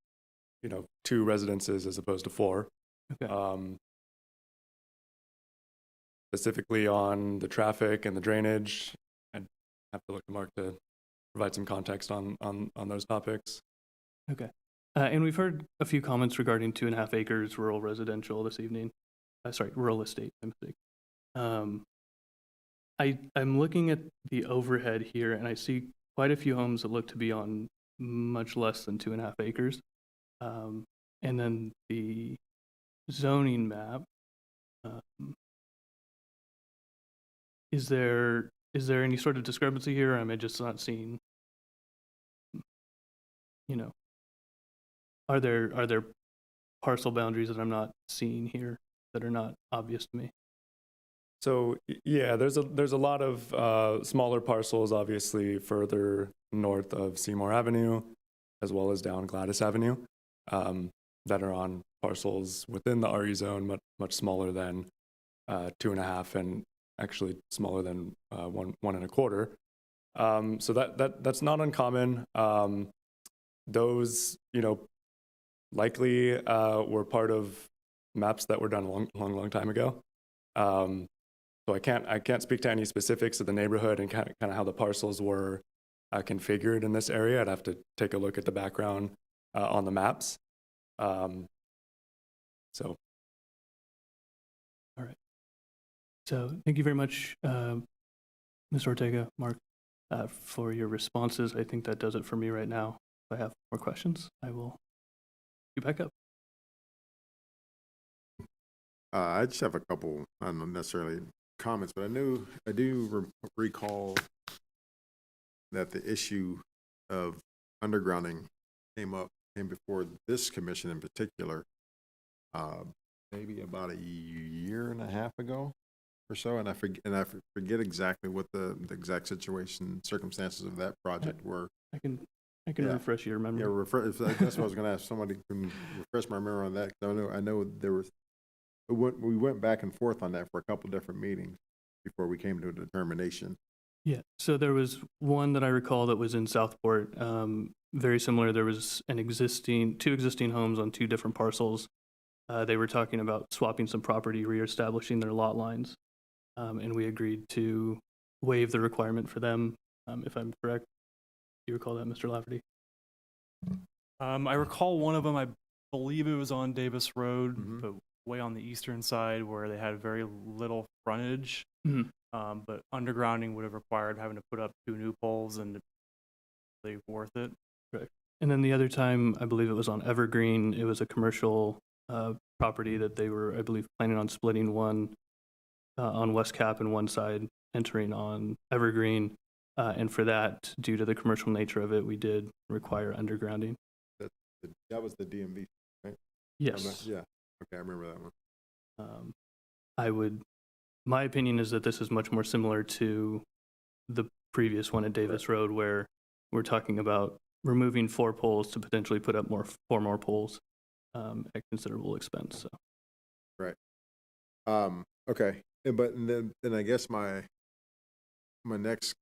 2 residences as opposed to 4. Okay. Specifically on the traffic and the drainage, I'd have to look to Mark to provide some context on those topics. Okay. And we've heard a few comments regarding 2.5 acres rural residential this evening. Rural estate, my mistake. I'm looking at the overhead here, and I see quite a few homes that look to be on much less than 2.5 acres. And then the zoning map, is there any sort of discrepancy here, or am I just not seeing, are there parcel boundaries that I'm not seeing here that are not obvious to me? So yeah, there's a lot of smaller parcels, obviously further north of Seymour Avenue, as well as down Gladys Avenue, that are on parcels within the RE zone, much smaller than 2.5, and actually smaller than 1.25. So that's not uncommon. Those, likely were part of maps that were done a long time ago. So I can't speak to any specifics of the neighborhood and kind of how the parcels were configured in this area. I'd have to take a look at the background on the maps. So. All right. So thank you very much, Ms. Ortega, Mark, for your responses. I think that does it for me right now. If I have more questions, I will be back up. I just have a couple, not necessarily comments, but I do recall that the issue of undergrounding came before this commission in particular, maybe about a year and a half ago or so, and I forget exactly what the exact circumstances of that project were. I can refresh your memory. Yeah, that's what I was going to ask. Somebody can refresh my memory on that, because I know there was. We went back and forth on that for a couple different meetings before we came to a determination. Yeah, so there was one that I recall that was in Southport, very similar. There was two existing homes on 2 different parcels. They were talking about swapping some property, reestablishing their lot lines, and we agreed to waive the requirement for them, if I'm correct. Do you recall that, Mr. Lafferty? I recall one of them, I believe it was on Davis Road, Mhm. but way on the eastern side where they had very little frontage. Mhm. But undergrounding would have required having to put up 2 new poles, and they worth it. And then the other time, I believe it was on Evergreen. It was a commercial property that they were, I believe, planning on splitting one on West Cap and one side entering on Evergreen. And for that, due to the commercial nature of it, we did require undergrounding. That was the DMV. Yes. Yeah, okay, I remember that one. My opinion is that this is much more similar to the previous one at Davis Road, where we're talking about removing 4 poles to potentially put up 4 more poles at considerable expense. So. Okay, but then I guess my next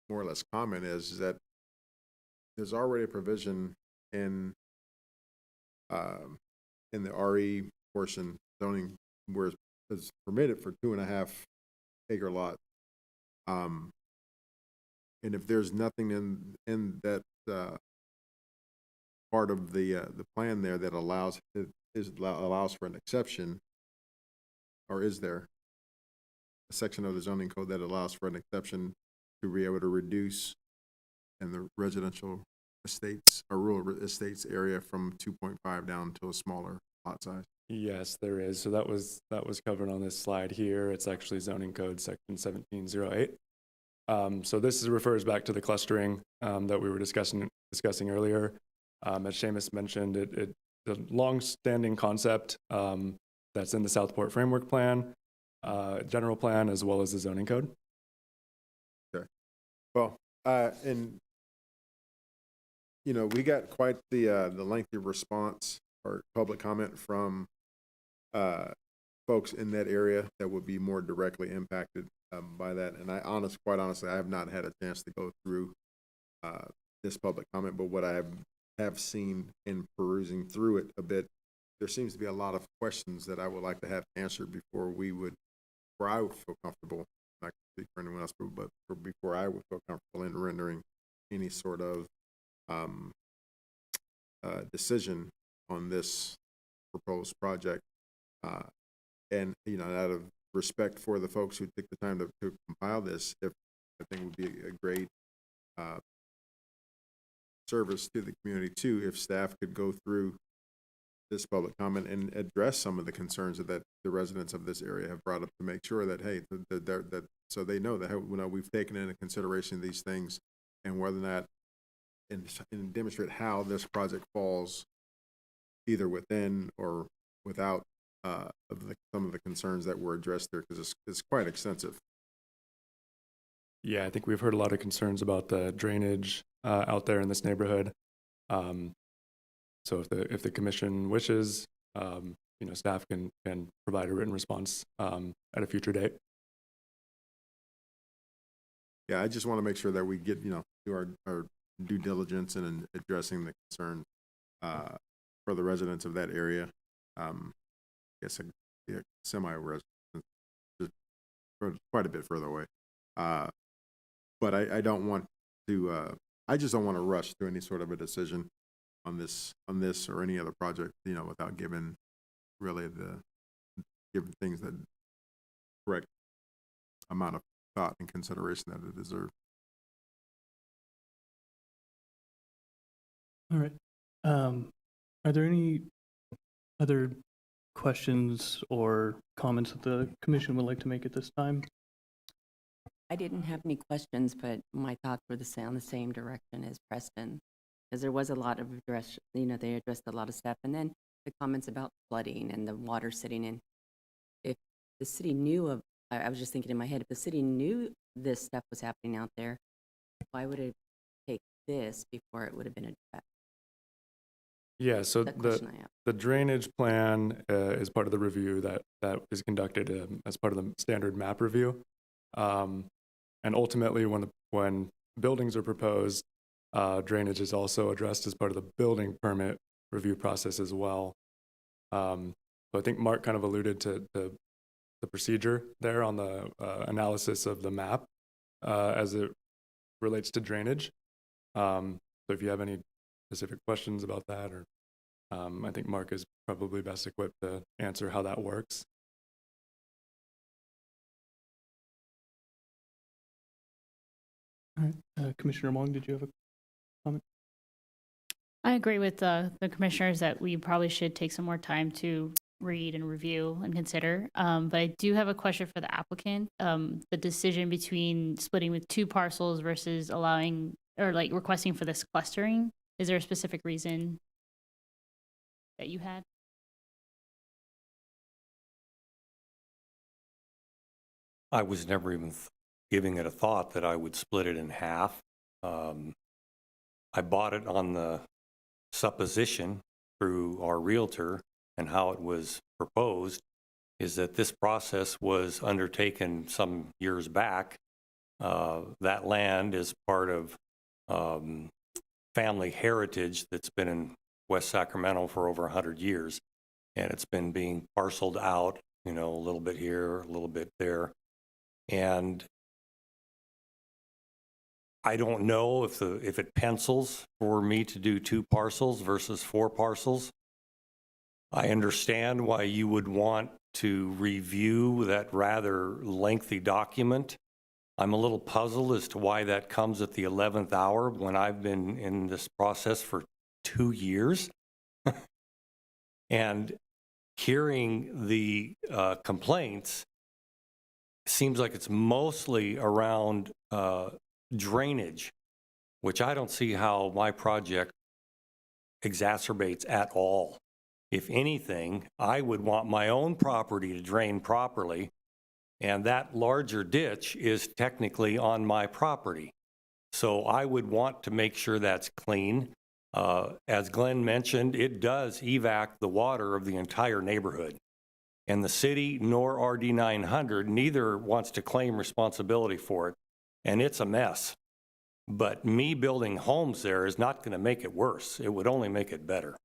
more or less comment is that there's already a provision in the RE portion zoning where it's permitted for 2.5 acre lots. And if there's nothing in that part of the plan there that allows for an exception, or is there a section of the zoning code that allows for an exception to be able to reduce in the residential estates or rural estates area from 2.5 down to a smaller lot size? Yes, there is. So that was covered on this slide here. It's actually zoning code section 1708. So this refers back to the clustering that we were discussing earlier. As Seamus mentioned, it's a long-standing concept that's in the Southport Framework Plan, General Plan, as well as the zoning code. Okay. Well, and we got quite the lengthy response or public comment from folks in that area that would be more directly impacted by that. And quite honestly, I have not had a chance to go through this public comment, but what I have seen in perusing through it a bit, there seems to be a lot of questions that I would like to have answered before I would feel comfortable, not to speak for anyone else, but before I would feel comfortable in rendering any sort of decision on this proposed project. And out of respect for the folks who took the time to compile this, I think would be a great service to the community too, if staff could go through this public comment and address some of the concerns that the residents of this area have brought up, to make sure that, hey, that so they know that we've taken into consideration these things, and whether or not, and demonstrate how this project falls either within or without some of the concerns that were addressed there, because it's quite extensive. Yeah, I think we've heard a lot of concerns about the drainage out there in this neighborhood. So if the commission wishes, staff can provide a written response at a future date. Yeah, I just want to make sure that we get, do our due diligence in addressing the concern for the residents of that area. I guess semi-residents, just quite a bit further away. But I don't want to, I just don't want to rush to any sort of a decision on this or any other project, without giving things the correct amount of thought and consideration that it deserves. All right. Are there any other questions or comments that the commission would like to make at this time? I didn't have any questions, but my thoughts were the same direction as Preston, because there was a lot of they addressed a lot of stuff, and then the comments about flooding and the water sitting in. If the city knew I was just thinking in my head, if the city knew this stuff was happening out there, why would it take this before it would have been addressed? Yeah, so the drainage plan is part of the review that is conducted as part of the standard map review. And ultimately, when buildings are proposed, drainage is also addressed as part of the building permit review process as well. So I think Mark kind of alluded to the procedure there on the analysis of the map as it relates to drainage. So if you have any specific questions about that, or I think Mark is probably best equipped to answer how that works. All right. Commissioner Wong, did you have a comment? I agree with the commissioners that we probably should take some more time to read and review and consider. But I do have a question for the applicant. The decision between splitting with 2 parcels versus allowing or requesting for this clustering, is there a specific reason that you had? I was never even giving it a thought that I would split it in half. I bought it on the supposition through our realtor, and how it was proposed is that this process was undertaken some years back. That land is part of family heritage that's been in West Sacramento for over 100 years, and it's been being parceled out, you know, a little bit here, a little bit there. And I don't know if it pencils for me to do 2 parcels versus 4 parcels. I understand why you would want to review that rather lengthy document. I'm a little puzzled as to why that comes at the 11th hour when I've been in this process for 2 years. And hearing the complaints, seems like it's mostly around drainage, which I don't see how my project exacerbates at all. If anything, I would want my own property to drain properly, and that larger ditch is technically on my property. So I would want to make sure that's clean. As Glenn mentioned, it does evac the water of the entire neighborhood. And the city nor RD 900 neither wants to claim responsibility for it. And it's a mess. But me building homes there is not going to make it worse. It would only make it better.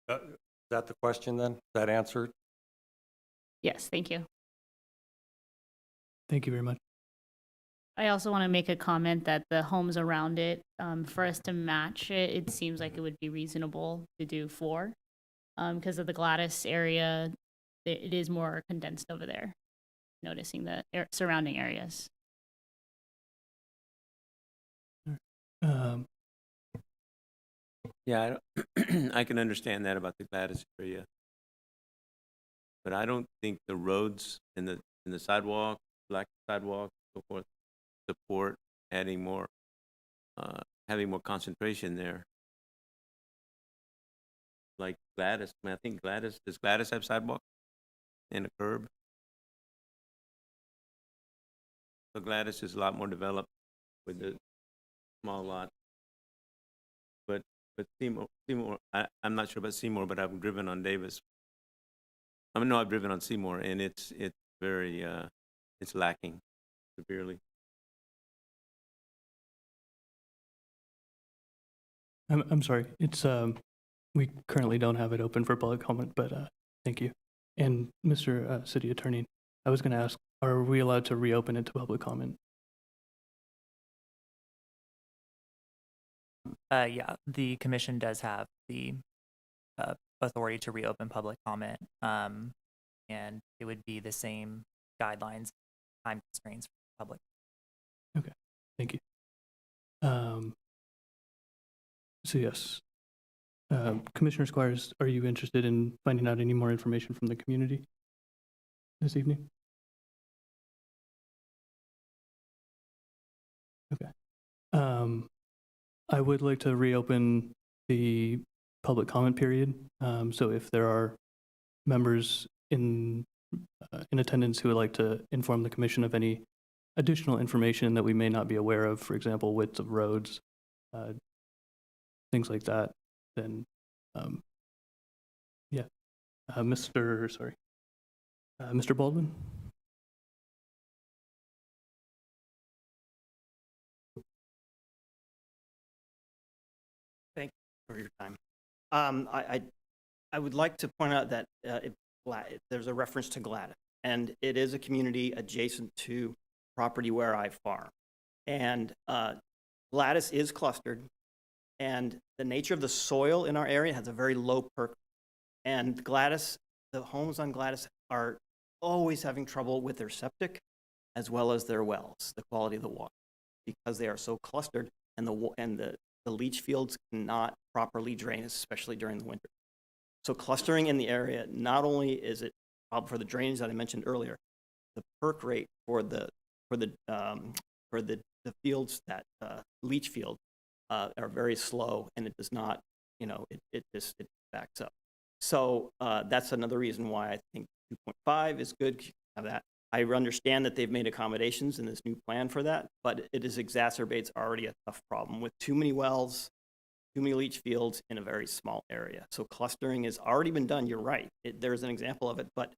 Is that the question then? Is that answered? Yes, thank you. Thank you very much. I also want to make a comment that the homes around it, for us to match it, it seems like it would be reasonable to do 4. Because of the Gladys area, it is more condensed over there, noticing the surrounding areas. Yeah, I can understand that about the Gladys area. But I don't think the roads and the sidewalk, black sidewalk, so forth, support adding more, having more concentration there. Like Gladys, I mean, I think does Gladys have sidewalk and a curb? So Gladys is a lot more developed with the small lot. But Seymour, I'm not sure about Seymour, but I've driven on Davis. I mean, no, I've driven on Seymour, and it's very, it's lacking severely. I'm sorry. It's we currently don't have it open for public comment, but thank you. And Mr. City Attorney, I was going to ask, are we allowed to reopen it to public comment? Yeah, the commission does have the authority to reopen public comment, and it would be the same guidelines, time constraints for public. Okay, thank you. So yes, Commissioner Squires, are you interested in finding out any more information from the community this evening? Okay. I would like to reopen the public comment period. So if there are members in attendance who would like to inform the commission of any additional information that we may not be aware of, for example, widths of roads, things like that, then yeah. Mr. Baldwin? Thank you for your time. I would like to point out that there's a reference to Gladys, and it is a community adjacent to property where I farm. And Gladys is clustered, and the nature of the soil in our area has a very low perk. And Gladys, the homes on Gladys are always having trouble with their septic as well as their wells, the quality of the water, because they are so clustered, and the leach fields cannot properly drain, especially during the winter. So clustering in the area, not only is it a problem for the drainage that I mentioned earlier, the perk rate for the fields that leach field are very slow, and it does not, it backs up. So that's another reason why I think 2.5 is good, you can have that. I understand that they've made accommodations in this new plan for that, but it is exacerbates already a tough problem with too many wells, too many leach fields in a very small area. So clustering has already been done, you're right. There's an example of it, but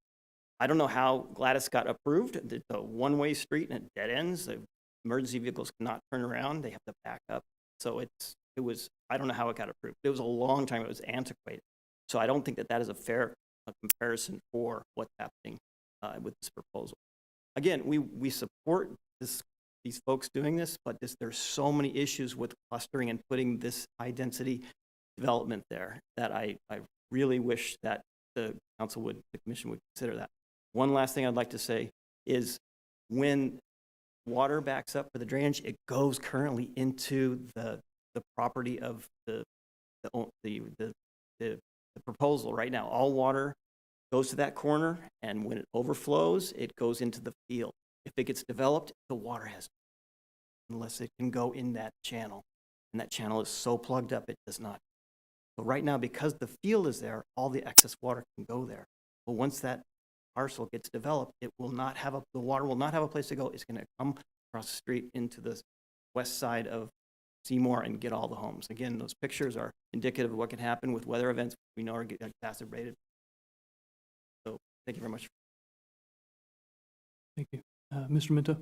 I don't know how Gladys got approved. It's a one-way street and it dead ends. The emergency vehicles cannot turn around. They have to back up. So I don't know how it got approved. It was a long time. It was antiquated. So I don't think that is a fair comparison for what's happening with this proposal. Again, we support these folks doing this, but there's so many issues with clustering and putting this high density development there that I really wish that the commission would consider that. One last thing I'd like to say is when water backs up for the drainage, it goes currently into the property of the proposal right now. All water goes to that corner, and when it overflows, it goes into the field. If it gets developed, the water has, unless it can go in that channel, and that channel is so plugged up, it does not. So right now, because the field is there, all the excess water can go there. But once that parcel gets developed, the water will not have a place to go. It's going to come across the street into the west side of Seymour and get all the homes. Again, those pictures are indicative of what can happen with weather events we know are exacerbated. So thank you very much. Thank you. Mr. Minto?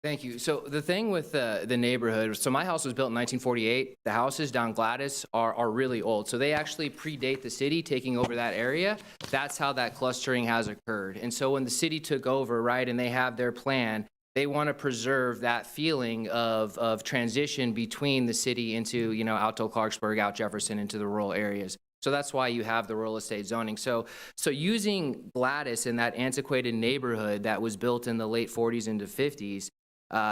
Thank you. So the thing with the neighborhood, so my house was built in 1948. The houses down Gladys are really old. So they actually predate the city taking over that area. That's how that clustering has occurred. And so when the city took over, right, and they have their plan, they want to preserve that feeling of transition between the city into, out to Clarksburg, out Jefferson, into the rural areas. So that's why you have the real estate zoning. So using Gladys in that antiquated neighborhood that was built in the late 40s into 50s,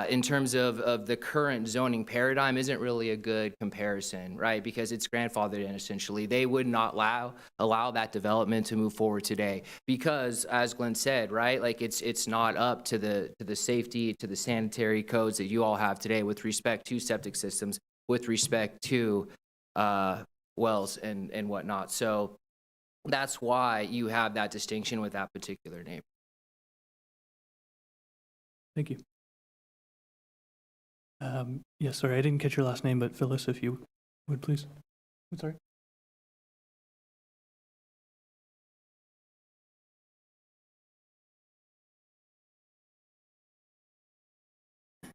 in terms of the current zoning paradigm isn't really a good comparison, right? Because it's grandfathered in essentially. They would not allow that development to move forward today because, as Glenn said, right, like it's not up to the safety, to the sanitary codes that you all have today with respect to septic systems, with respect to wells and whatnot. So that's why you have that distinction with that particular neighbor. Thank you. Yes, sorry, I didn't catch your last name, but Phyllis, if you would please. I'm sorry.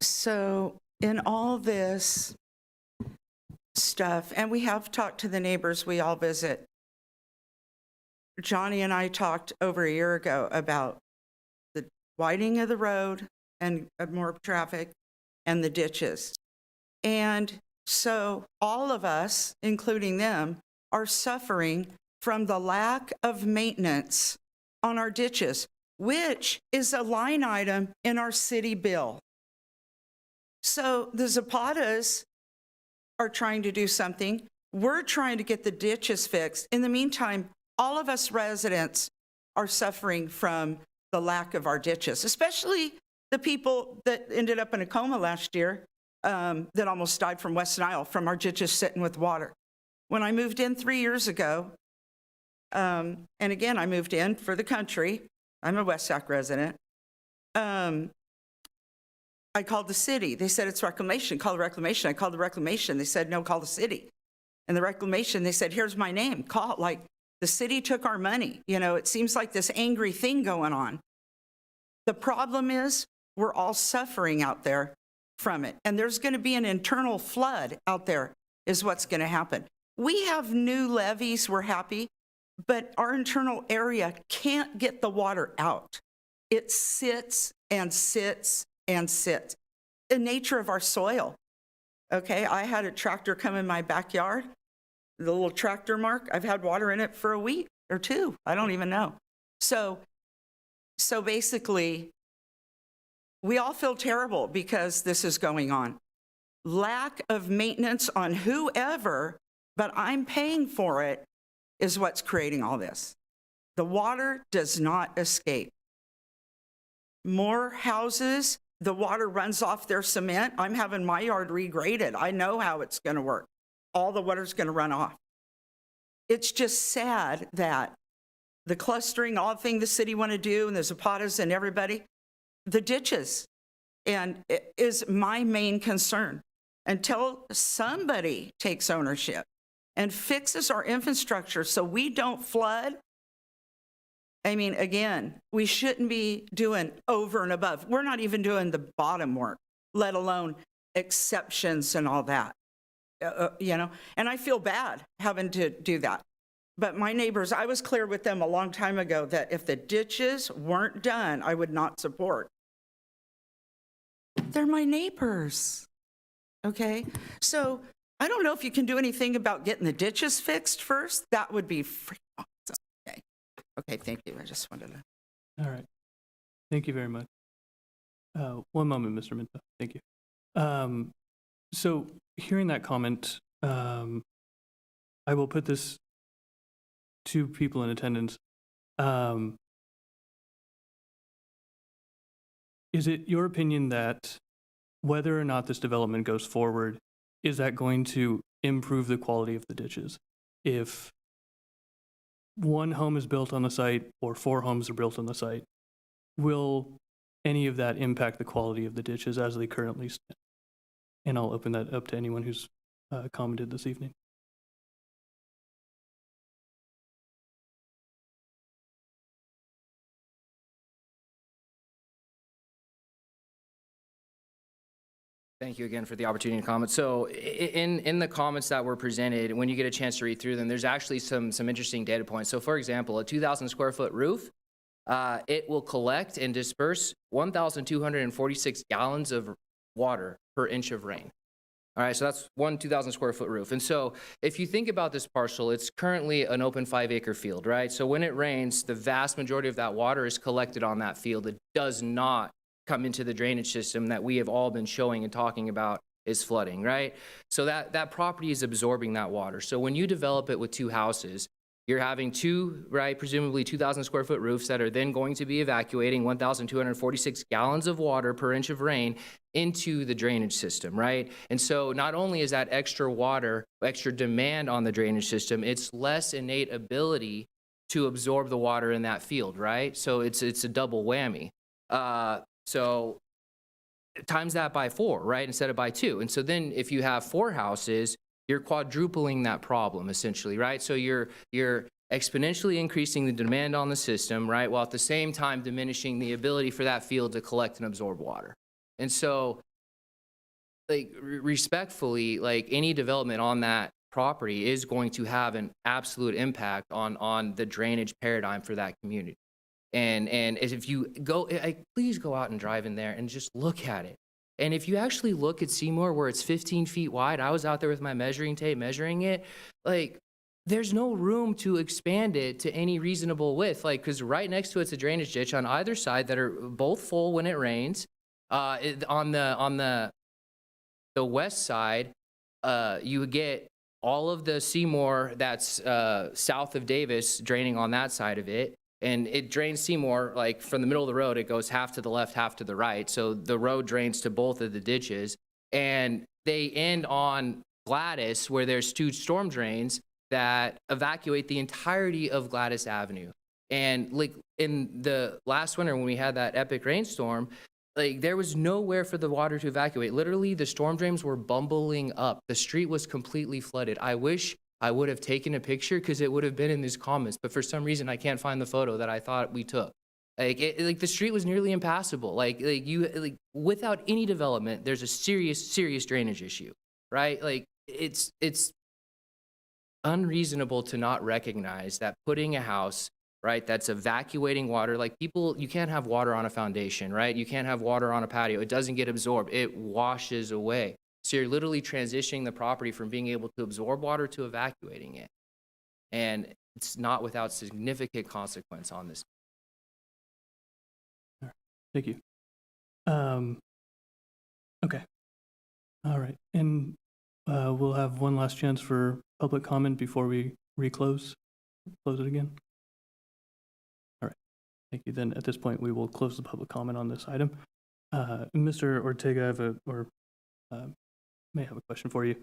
So in all this stuff, and we have talked to the neighbors we all visit. Johnny and I talked over a year ago about the widening of the road and more traffic and the ditches. And so all of us, including them, are suffering from the lack of maintenance on our ditches, which is a line item in our city bill. So the Zapatas are trying to do something. We're trying to get the ditches fixed. In the meantime, all of us residents are suffering from the lack of our ditches, especially the people that ended up in a coma last year that almost died from West Nile from our ditches sitting with water. When I moved in 3 years ago, and again, I moved in for the country. I'm a West Sac resident. I called the city. They said, it's reclamation. Call the reclamation. I called the reclamation. They said, no, call the city. And the reclamation, they said, here's my name. Call. Like, the city took our money. It seems like this angry thing going on. The problem is we're all suffering out there from it. And there's going to be an internal flood out there is what's going to happen. We have new levees. We're happy. But our internal area can't get the water out. It sits and sits and sits. The nature of our soil. Okay, I had a tractor come in my backyard, the little tractor mark. I've had water in it for a week or two. I don't even know. So basically, we all feel terrible because this is going on. Lack of maintenance on whoever, but I'm paying for it, is what's creating all this. The water does not escape. More houses the water runs off their cement. I'm having my yard regraded. I know how it's going to work. All the water's going to run off. It's just sad that the clustering, all the thing the city want to do, and the Zapatas and everybody, the ditches, and it is my main concern. Until somebody takes ownership and fixes our infrastructure so we don't flood. I mean, again, we shouldn't be doing over and above. We're not even doing the bottom work, let alone exceptions and all that. You know, and I feel bad having to do that. But my neighbors, I was clear with them a long time ago that if the ditches weren't done, I would not support. They're my neighbors. Okay, so I don't know if you can do anything about getting the ditches fixed first. That would be freaking awesome. Okay, okay, thank you. I just wanted to. All right. Thank you very much. One moment, Mr. Minto. Thank you. So hearing that comment, I will put this to people in attendance. Is it your opinion that whether or not this development goes forward, is that going to improve the quality of the ditches? If one home is built on the site or 4 homes are built on the site, will any of that impact the quality of the ditches as they currently stand? And I'll open that up to anyone who's commented this evening. Thank you again for the opportunity to comment. So in the comments that were presented, when you get a chance to read through them, there's actually some interesting data points. So for example, a 2,000 square foot roof, it will collect and disperse 1,246 gallons of water per inch of rain. All right, so that's one 2,000 square foot roof. And so if you think about this parcel, it's currently an open 5-acre field, right? So when it rains, the vast majority of that water is collected on that field. It does not come into the drainage system that we have all been showing and talking about is flooding, right? So that property is absorbing that water. So when you develop it with 2 houses, you're having 2, right, presumably 2,000 square foot roofs that are then going to be evacuating 1,246 gallons of water per inch of rain into the drainage system, right? And so not only is that extra water, extra demand on the drainage system, it's less innate ability to absorb the water in that field, right? So it's a double whammy. So times that by 4, right, instead of by 2. And so then if you have 4 houses, you're quadrupling that problem essentially, right? So you're exponentially increasing the demand on the system, right, while at the same time diminishing the ability for that field to collect and absorb water. And so, like, respectfully, like, any development on that property is going to have an absolute impact on the drainage paradigm for that community. And if you go, please go out and drive in there and just look at it. And if you actually look at Seymour, where it's 15 feet wide, I was out there with my measuring tape measuring it, like, there's no room to expand it to any reasonable width, like, because right next to it's a drainage ditch on either side that are both full when it rains. On the west side, you would get all of the Seymour that's south of Davis draining on that side of it. And it drains Seymour, like, from the middle of the road, it goes half to the left, half to the right. So the road drains to both of the ditches. And they end on Gladys, where there's 2 storm drains that evacuate the entirety of Gladys Avenue. And, like, in the last winter when we had that epic rainstorm, like, there was nowhere for the water to evacuate. Literally, the storm drains were bumbling up. The street was completely flooded. I wish I would have taken a picture because it would have been in these comments, but for some reason I can't find the photo that I thought we took. Like the street was nearly impassable. Like without any development, there's a serious drainage issue, right? Like it's unreasonable to not recognize that putting a house, right, that's evacuating water, like people, you can't have water on a foundation, right? You can't have water on a patio. It doesn't get absorbed. It washes away. So you're literally transitioning the property from being able to absorb water to evacuating it. And it's not without significant consequence on this. Thank you. Okay. All right. And we'll have one last chance for public comment before we close it again. All right. Thank you. Then at this point, we will close the public comment on this item. Mr. Ortega, may have a question for you.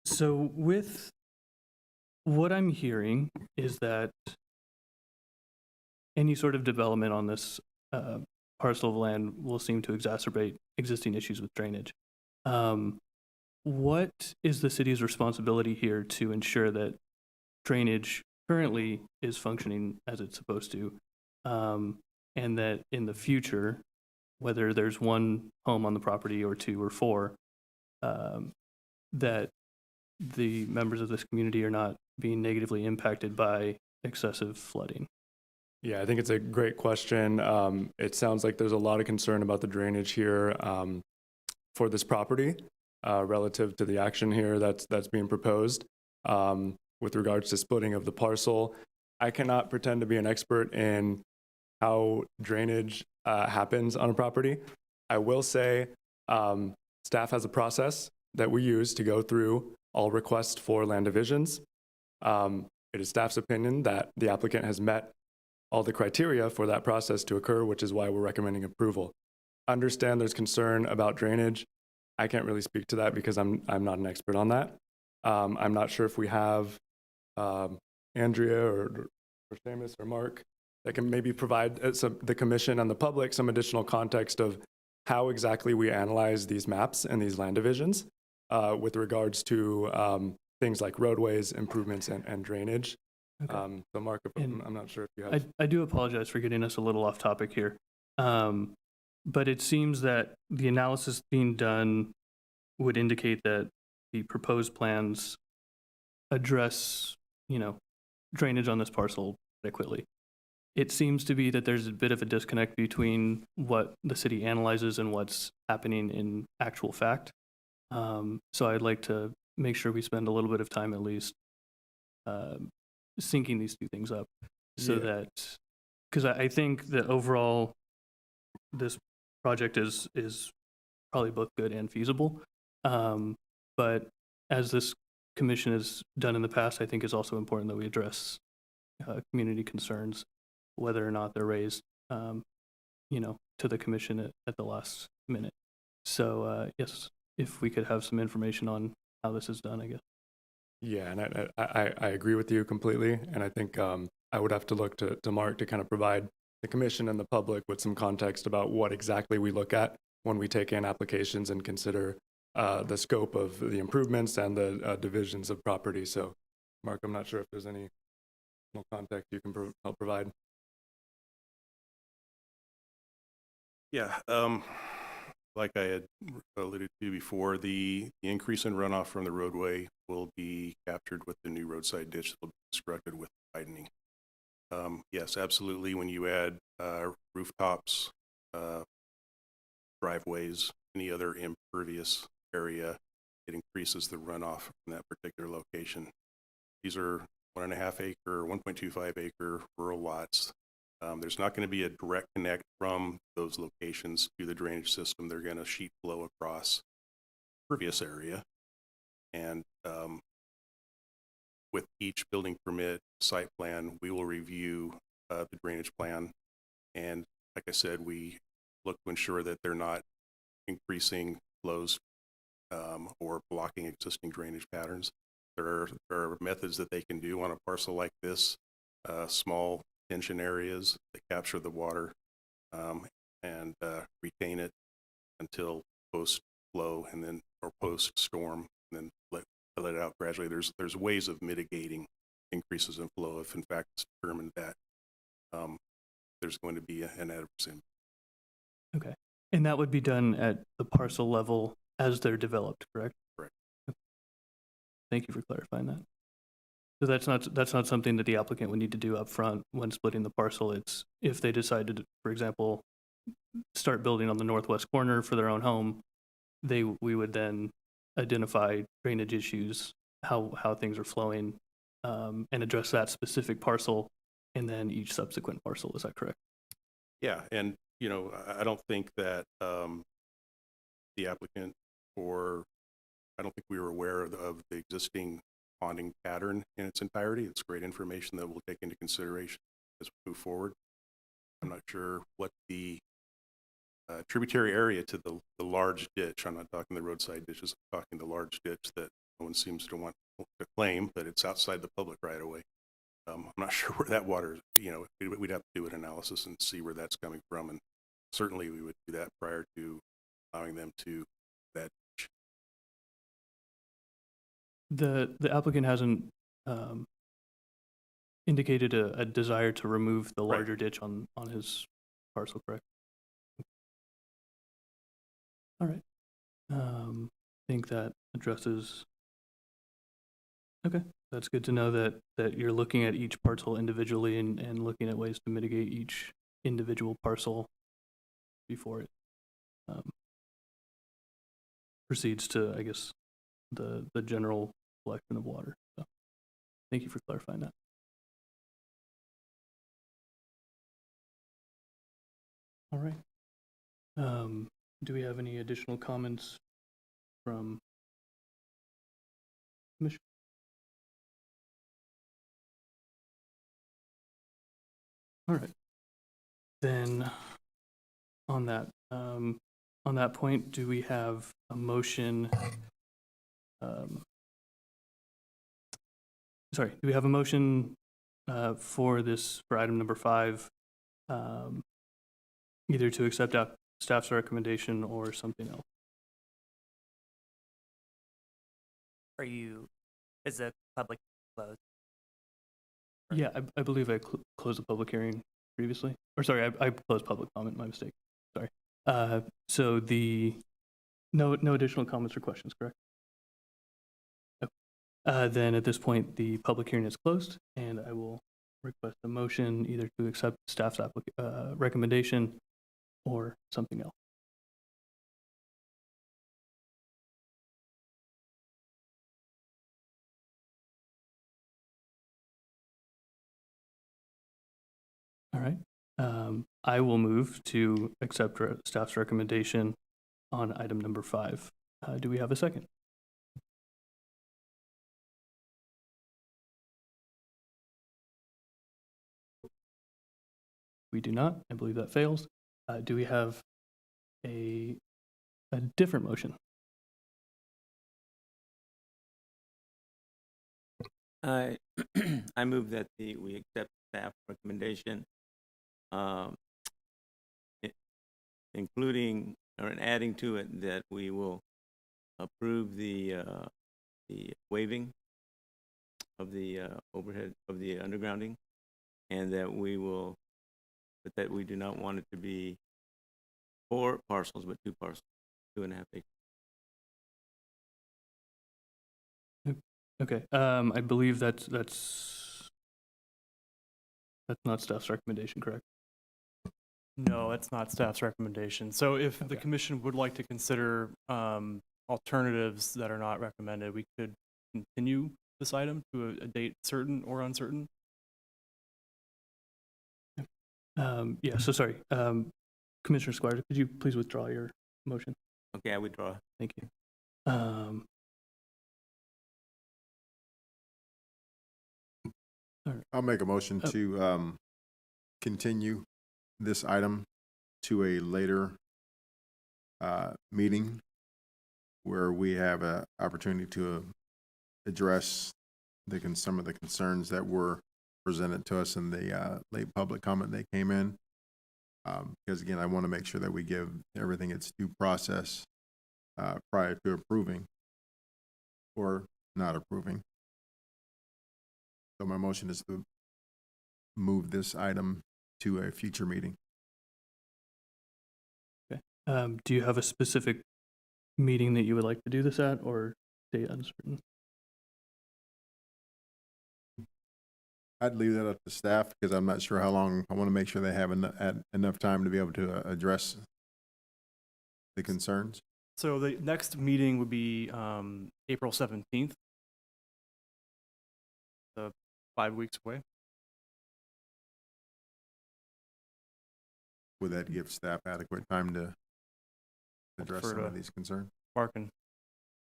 So with what I'm hearing is that any sort of development on this parcel of land will seem to exacerbate existing issues with drainage. What is the city's responsibility here to ensure that drainage currently is functioning as it's supposed to, and that in the future, whether there's one home on the property or two or four, that the members of this community are not being negatively impacted by excessive flooding? Yeah, I think it's a great question. It sounds like there's a lot of concern about the drainage here for this property relative to the action here that's being proposed. With regards to splitting of the parcel, I cannot pretend to be an expert in how drainage happens on a property. I will say staff has a process that we use to go through all requests for land divisions. It is staff's opinion that the applicant has met all the criteria for that process to occur, which is why we're recommending approval. Understand there's concern about drainage. I can't really speak to that because I'm not an expert on that. I'm not sure if we have Andrea or Seamus or Mark that can maybe provide the commission and the public some additional context of how exactly we analyze these maps and these land divisions with regards to things like roadways, improvements, and drainage. Okay. So Mark, I'm not sure if you have. I do apologize for getting us a little off topic here. But it seems that the analysis being done would indicate that the proposed plans address, drainage on this parcel adequately. It seems to be that there's a bit of a disconnect between what the city analyzes and what's happening in actual fact. So I'd like to make sure we spend a little bit of time at least syncing these two things up so that, because I think that overall this project is probably both good and feasible. But as this commission has done in the past, I think it's also important that we address community concerns, whether or not they're raised, to the commission at the last minute. So yes, if we could have some information on how this is done, I guess. Yeah, and I agree with you completely. And I think I would have to look to Mark to kind of provide the commission and the public with some context about what exactly we look at when we take in applications and consider the scope of the improvements and the divisions of property. So, Mark, I'm not sure if there's any more context you can help provide. Yeah, like I had alluded to before, the increase in runoff from the roadway will be captured with the new roadside ditch that will be constructed with widening. Yes, absolutely. When you add rooftops, driveways, any other impervious area, it increases the runoff from that particular location. These are 1.5 acre, 1.25 acre rural lots. There's not going to be a direct connect from those locations to the drainage system. They're going to sheet flow across impervious area. And with each building permit site plan, we will review the drainage plan. And like I said, we look to ensure that they're not increasing flows or blocking existing drainage patterns. There are methods that they can do on a parcel like this, small tension areas that capture the water and retain it until post flow and then or post storm, and then let it out gradually. There's ways of mitigating increases in flow if in fact it's determined that there's going to be an adverse impact. Okay. And that would be done at the parcel level as they're developed, correct? Correct. Thank you for clarifying that. So that's not something that the applicant would need to do up front when splitting the parcel. It's if they decided to, for example, start building on the northwest corner for their own home, we would then identify drainage issues, how things are flowing, and address that specific parcel, and then each subsequent parcel. Is that correct? Yeah, and I don't think that the applicant I don't think we were aware of the existing ponding pattern in its entirety. It's great information that we'll take into consideration as we move forward. I'm not sure what the tributary area to the large ditch, I'm not talking the roadside ditches, I'm talking the large ditch that no one seems to want to claim, but it's outside the public right of way. I'm not sure where that water is, you know, we'd have to do an analysis and see where that's coming from, and certainly we would do that prior to allowing them to that. The applicant hasn't indicated a desire to remove the Right. larger ditch on his parcel, correct? All right. I think that addresses. Okay, that's good to know that you're looking at each parcel individually and looking at ways to mitigate each individual parcel before it proceeds to, I guess, the general collection of water. So, thank you for clarifying that. All right. Do we have any additional comments from Commission? All right. Then on that point, do we have a motion? Sorry, do we have a motion for item number 5, either to accept staff's recommendation or something else? Is the public closed? Yeah, I believe I closed the public hearing previously. Or sorry, I closed public comment, my mistake. Sorry. So no additional comments or questions, correct? Okay. Then at this point, the public hearing is closed, and I will request a motion either to accept staff's recommendation or something else. All right. I will move to accept staff's recommendation on item number 5. Do we have a second? We do not. I believe that fails. Do we have a different motion? I move that we accept staff recommendation, including or adding to it that we will approve the waiving of the overhead of the undergrounding, and that we do not want it to be 4 parcels, but 2 parcels, 2.5 acres. Okay. I believe that's not staff's recommendation, correct? No, it's not staff's recommendation. So if the Okay. commission would like to consider alternatives that are not recommended, we could continue this item to a date certain or uncertain. Yeah, so sorry. Commissioner Squires, could you please withdraw your motion? Okay, I withdraw. Thank you. I'll make a motion to continue this item to a later meeting where we have an opportunity to address some of the concerns that were presented to us in the late public comment that came in. Because again, I want to make sure that we give everything its due process prior to approving or not approving. So my motion is to move this item to a future meeting. Okay. Do you have a specific meeting that you would like to do this at, or date uncertain? I'd leave that up to staff because I'm not sure how long. I want to make sure they have enough time to be able to address the concerns. So the next meeting would be April 17th. So 5 weeks away. Would that give staff adequate time to address Defer some to of these concerns? Mark and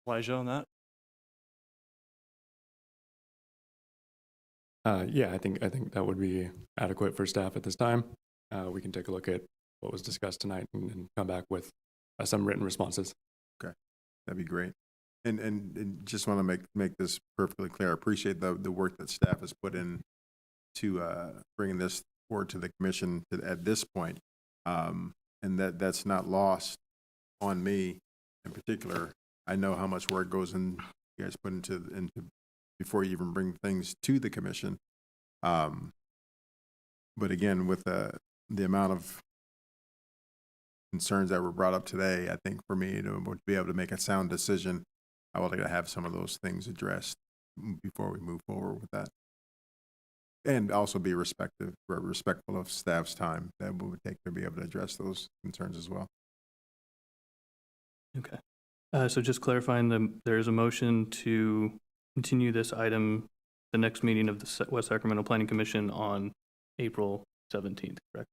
Elijah on that. Yeah, I think that would be adequate for staff at this time. we can take a look at what was discussed tonight and come back with some written responses. That'd be great. And just want to make this perfectly clear. I appreciate the work that staff has put in to bringing this forward to the commission at this point. And that's not lost on me in particular. I know how much work goes in, you guys put into before you even bring things to the commission. But again, with the amount of concerns that were brought up today, I think for me to be able to make a sound decision, I would like to have some of those things addressed before we move forward with that. And also be respectful of staff's time that we would take to be able to address those concerns as well. Okay. So just clarifying, there is a motion to continue this item, the next meeting of the West Sacramento Planning Commission on April 17th, correct?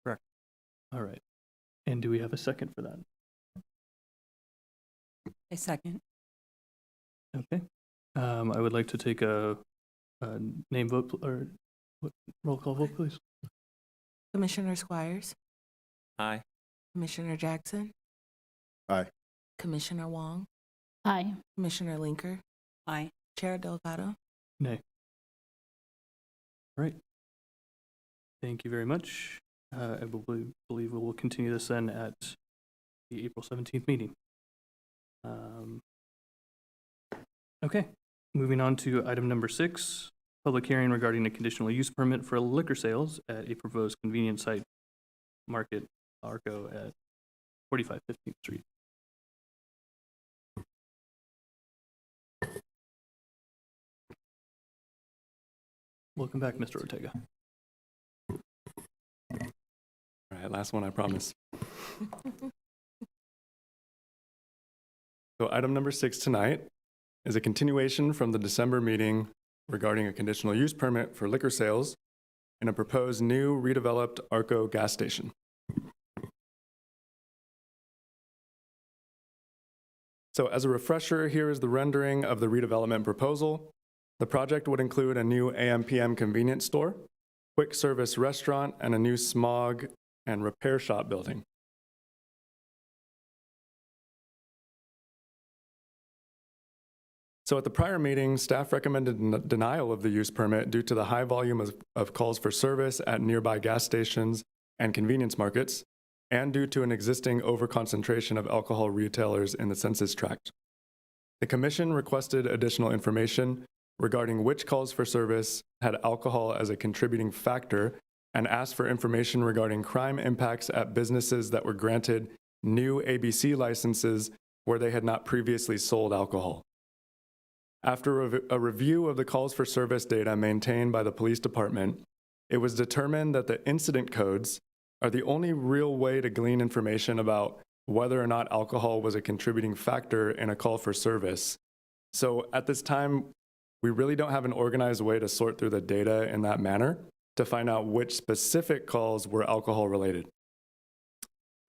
Correct. All right. And do we have a second for that? A second. Okay. I would like to take a name vote or roll call vote, please. Commissioner Squires, Aye. Commissioner Jackson, Aye. Commissioner Wong, Aye. Commissioner Linker, Aye. Chair Delgado. Nay. All right. Thank you very much. I believe we will continue this then at the April 17th meeting. Okay, moving on to item number 6, public hearing regarding a conditional use permit for liquor sales at a proposed convenience site market ARCO at 45 15th Street. Welcome back, Mr. Ortega. All right, last one, I promise. So item number 6 tonight is a continuation from the December meeting regarding a conditional use permit for liquor sales in a proposed new redeveloped ARCO gas station. So as a refresher, here is the rendering of the redevelopment proposal. The project would include a new AM/PM convenience store, quick service restaurant, and a new smog and repair shop building. So at the prior meeting, staff recommended denial of the use permit due to the high volume of calls for service at nearby gas stations and convenience markets, and due to an existing overconcentration of alcohol retailers in the census tract. The commission requested additional information regarding which calls for service had alcohol as a contributing factor and asked for information regarding crime impacts at businesses that were granted new ABC licenses where they had not previously sold alcohol. After a review of the calls for service data maintained by the police department, it was determined that the incident codes are the only real way to glean information about whether or not alcohol was a contributing factor in a call for service. So at this time, we really don't have an organized way to sort through the data in that manner to find out which specific calls were alcohol related.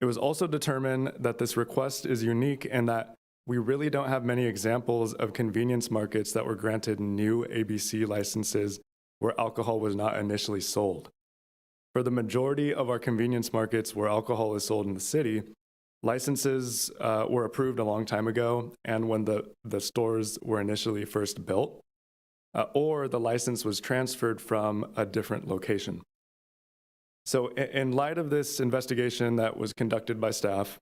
It was also determined that this request is unique in that we really don't have many examples of convenience markets that were granted new ABC licenses where alcohol was not initially sold. For the majority of our convenience markets where alcohol is sold in the city, licenses were approved a long time ago and when the stores were initially first built, or the license was transferred from a different location. So in light of this investigation that was conducted by staff,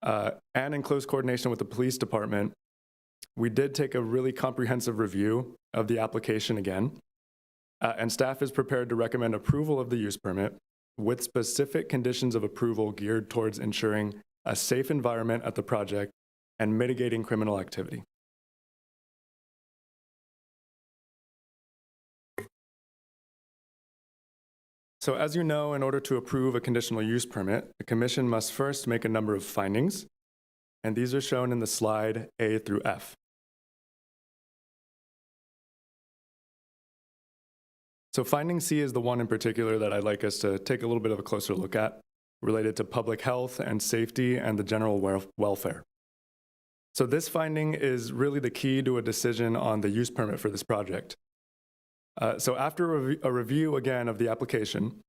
and in close coordination with the police department, we did take a really comprehensive review of the application again, and staff is prepared to recommend approval of the use permit with specific conditions of approval geared towards ensuring a safe environment at the project and mitigating criminal activity. So as you know, in order to approve a conditional use permit, the commission must first make a number of findings, and these are shown in the slide A through F. So finding C is the one in particular that I'd like us to take a little bit of a closer look at, related to public health and safety and the general welfare. So this finding is really the key to a decision on the use permit for this project. So after a review again of the application,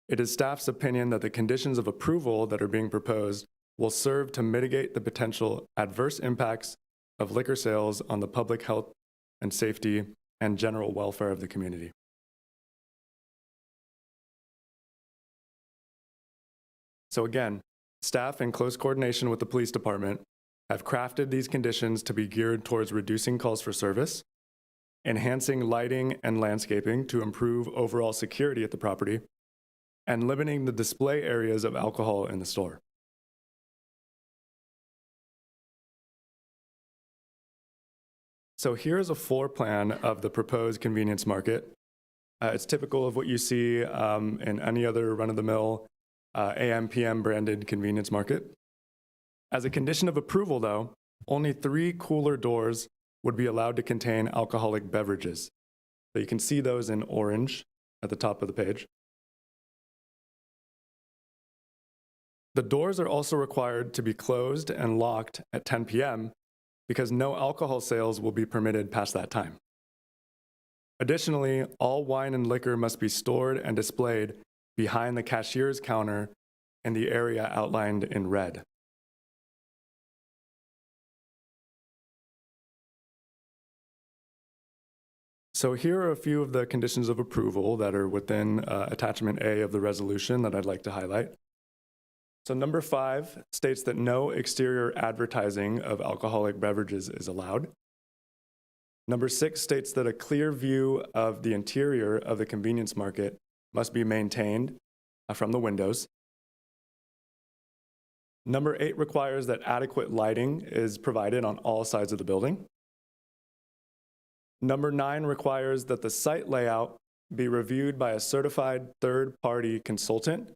it is staff's opinion that the conditions of approval that are being proposed will serve to mitigate the potential adverse impacts of liquor sales on the public health and safety and general welfare of the community. So again, staff in close coordination with the police department have crafted these conditions to be geared towards reducing calls for service, enhancing lighting and landscaping to improve overall security at the property, and limiting the display areas of alcohol in the store. So here's a floor plan of the proposed convenience market. It's typical of what you see in any other run-of-the-mill AM/PM branded convenience market. As a condition of approval, though, only 3 cooler doors would be allowed to contain alcoholic beverages. So you can see those in orange at the top of the page. The doors are also required to be closed and locked at 10 p.m. because no alcohol sales will be permitted past that time. Additionally, all wine and liquor must be stored and displayed behind the cashier's counter in the area outlined in red. So here are a few of the conditions of approval that are within Attachment A of the resolution that I'd like to highlight. So number 5 states that no exterior advertising of alcoholic beverages is allowed. Number 6 states that a clear view of the interior of the convenience market must be maintained from the windows. Number 8 requires that adequate lighting is provided on all sides of the building. Number 9 requires that the site layout be reviewed by a certified third-party consultant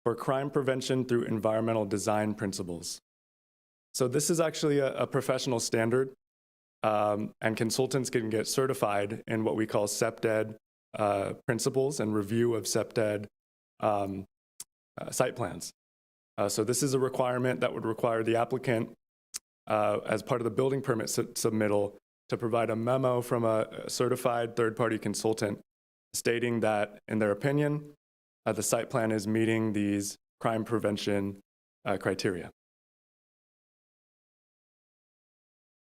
for crime prevention through environmental design principles. So this is actually a professional standard, and consultants can get certified in what we call CEPDED principles and review of CEPDED site plans. So this is a requirement that would require the applicant, as part of the building permit submittal, to provide a memo from a certified third-party consultant stating that, in their opinion, the site plan is meeting these crime prevention criteria.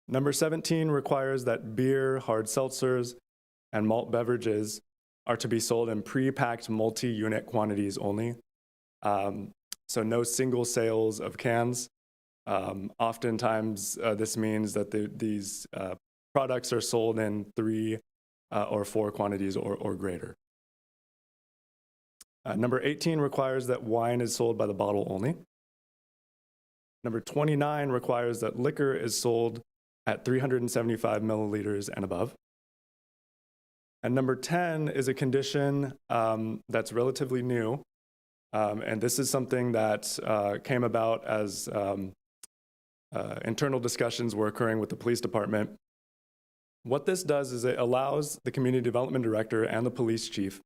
Number 17 requires that beer, hard seltzers, and malt beverages are to be sold in pre-packed multi-unit quantities only. So no single sales of cans. Oftentimes, this means that these products are sold in 3 or 4 quantities or greater. Number 18 requires that wine is sold by the bottle only. Number 29 requires that liquor is sold at 375 milliliters and above. And number 10 is a condition that's relatively new. And this is something that came about as internal discussions were occurring with the police department. What this does is it allows the community development director and the police chief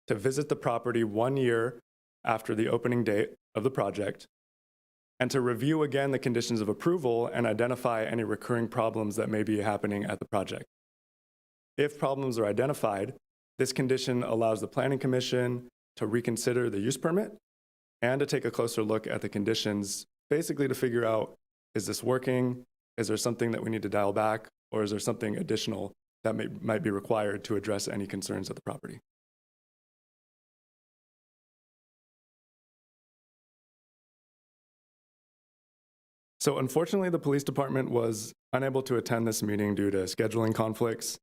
to visit the property 1 year after the opening date of the project and to review again the conditions of approval and identify any recurring problems that may be happening at the project. If problems are identified, this condition allows the Planning Commission to reconsider the use permit and to take a closer look at the conditions, basically to figure out, is this working? Is there something that we need to dial back? Or is there something additional that might be required to address any concerns at the property? So unfortunately, the police department was unable to attend this meeting due to scheduling conflicts.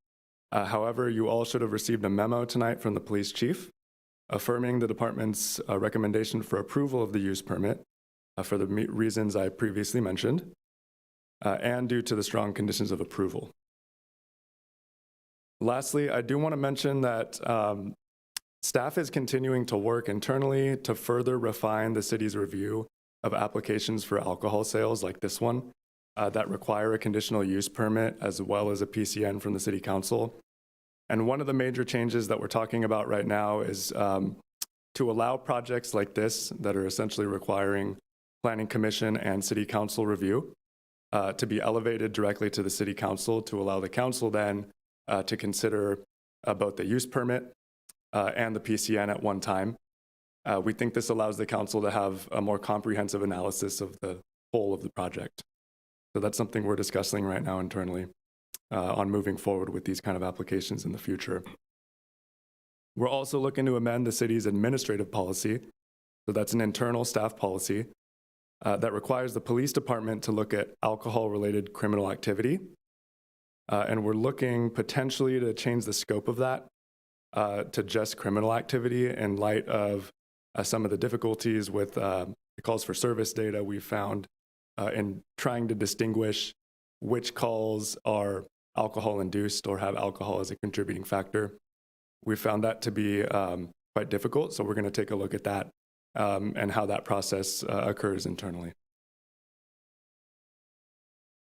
However, you all should have received a memo tonight from the police chief affirming the department's recommendation for approval of the use permit for the reasons I previously mentioned, and due to the strong conditions of approval. Lastly, I do want to mention that staff is continuing to work internally to further refine the city's review of applications for alcohol sales like this one that require a conditional use permit as well as a PCN from the city council. And one of the major changes that we're talking about right now is to allow projects like this that are essentially requiring planning commission and city council review to be elevated directly to the city council to allow the council then to consider both the use permit and the PCN at one time. We think this allows the council to have a more comprehensive analysis of the whole of the project. So that's something we're discussing right now internally on moving forward with these kind of applications in the future. We're also looking to amend the city's administrative policy. So that's an internal staff policy that requires the police department to look at alcohol-related criminal activity. And we're looking potentially to change the scope of that to just criminal activity in light of some of the difficulties with the calls for service data we found in trying to distinguish which calls are alcohol-induced or have alcohol as a contributing factor. We found that to be quite difficult, so we're going to take a look at that and how that process occurs internally.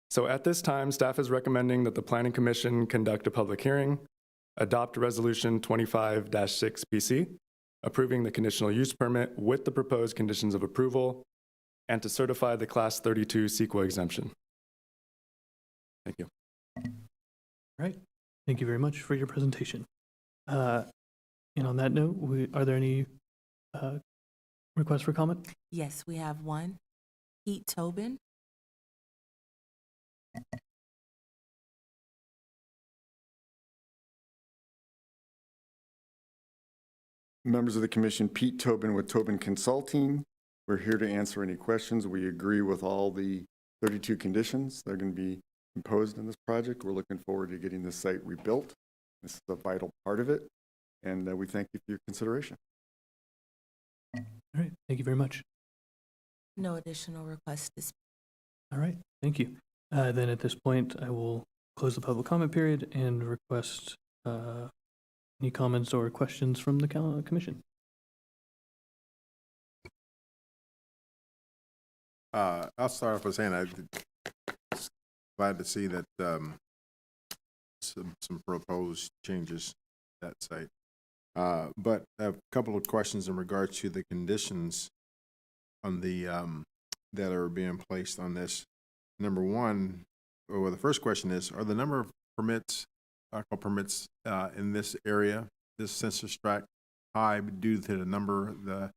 So at this time, staff is recommending that the Planning Commission conduct a public hearing, adopt Resolution 25-6 PC, approving the conditional use permit with the proposed conditions of approval, and to certify the Class 32 CEQA exemption. Thank you. All right. Thank you very much for your presentation. And on that note, are there any requests for comment? Yes, we have one. Pete Tobin. Members of the commission, Pete Tobin with Tobin Consulting. We're here to answer any questions. We agree with all the 32 conditions that are going to be imposed in this project. We're looking forward to getting this site rebuilt. This is a vital part of it, and we thank you for your consideration. All right. Thank you very much. No additional requests to speak. All right. Thank you. Then at this point, I will close the public comment period and request any comments or questions from the commission. I'll start off by saying I'm glad to see that some proposed changes to that site. But I have a couple of questions in regards to the conditions on the that are being placed on this. Number one, or the first question is, are the number of permits, alcohol permits in this area, this census tract, high due to the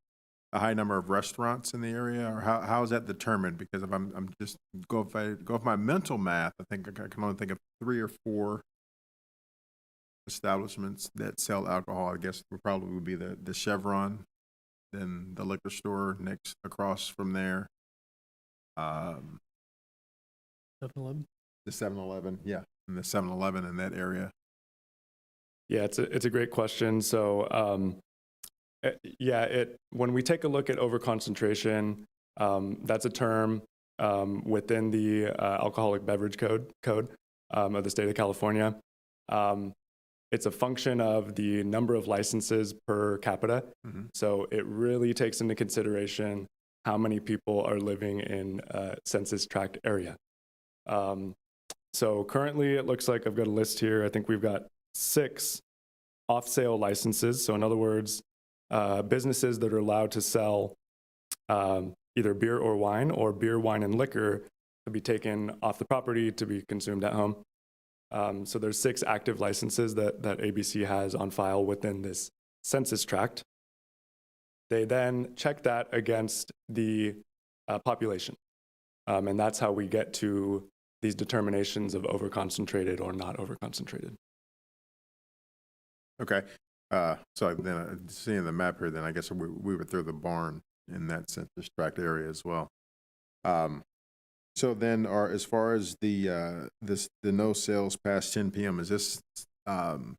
high number of restaurants in the area, or how is that determined? Because if I'm just if I go off my mental math, I think I can only think of 3 or 4 establishments that sell alcohol. I guess would probably be the Chevron, then the liquor store next across from there. 7-Eleven? The 7-Eleven, yeah, and the 7-Eleven in that area. Yeah, it's a great question. So, when we take a look at overconcentration, that's a term within the alcoholic beverage code of the state of California. It's a function of the number of licenses per capita. Mm-hmm. So it really takes into consideration how many people are living in a census tract area. So currently it looks like I've got a list here. I think we've got 6 off-sale licenses. So in other words, businesses that are allowed to sell either beer or wine, or beer, wine, and liquor to be taken off the property to be consumed at home. So there's 6 active licenses that ABC has on file within this census tract. They then check that against the population. And that's how we get to these determinations of overconcentrated or not overconcentrated. Okay. So then seeing the map here, then I guess we would throw the barn in that census tract area as well. So then, as far as the no sales past 10 p.m., is this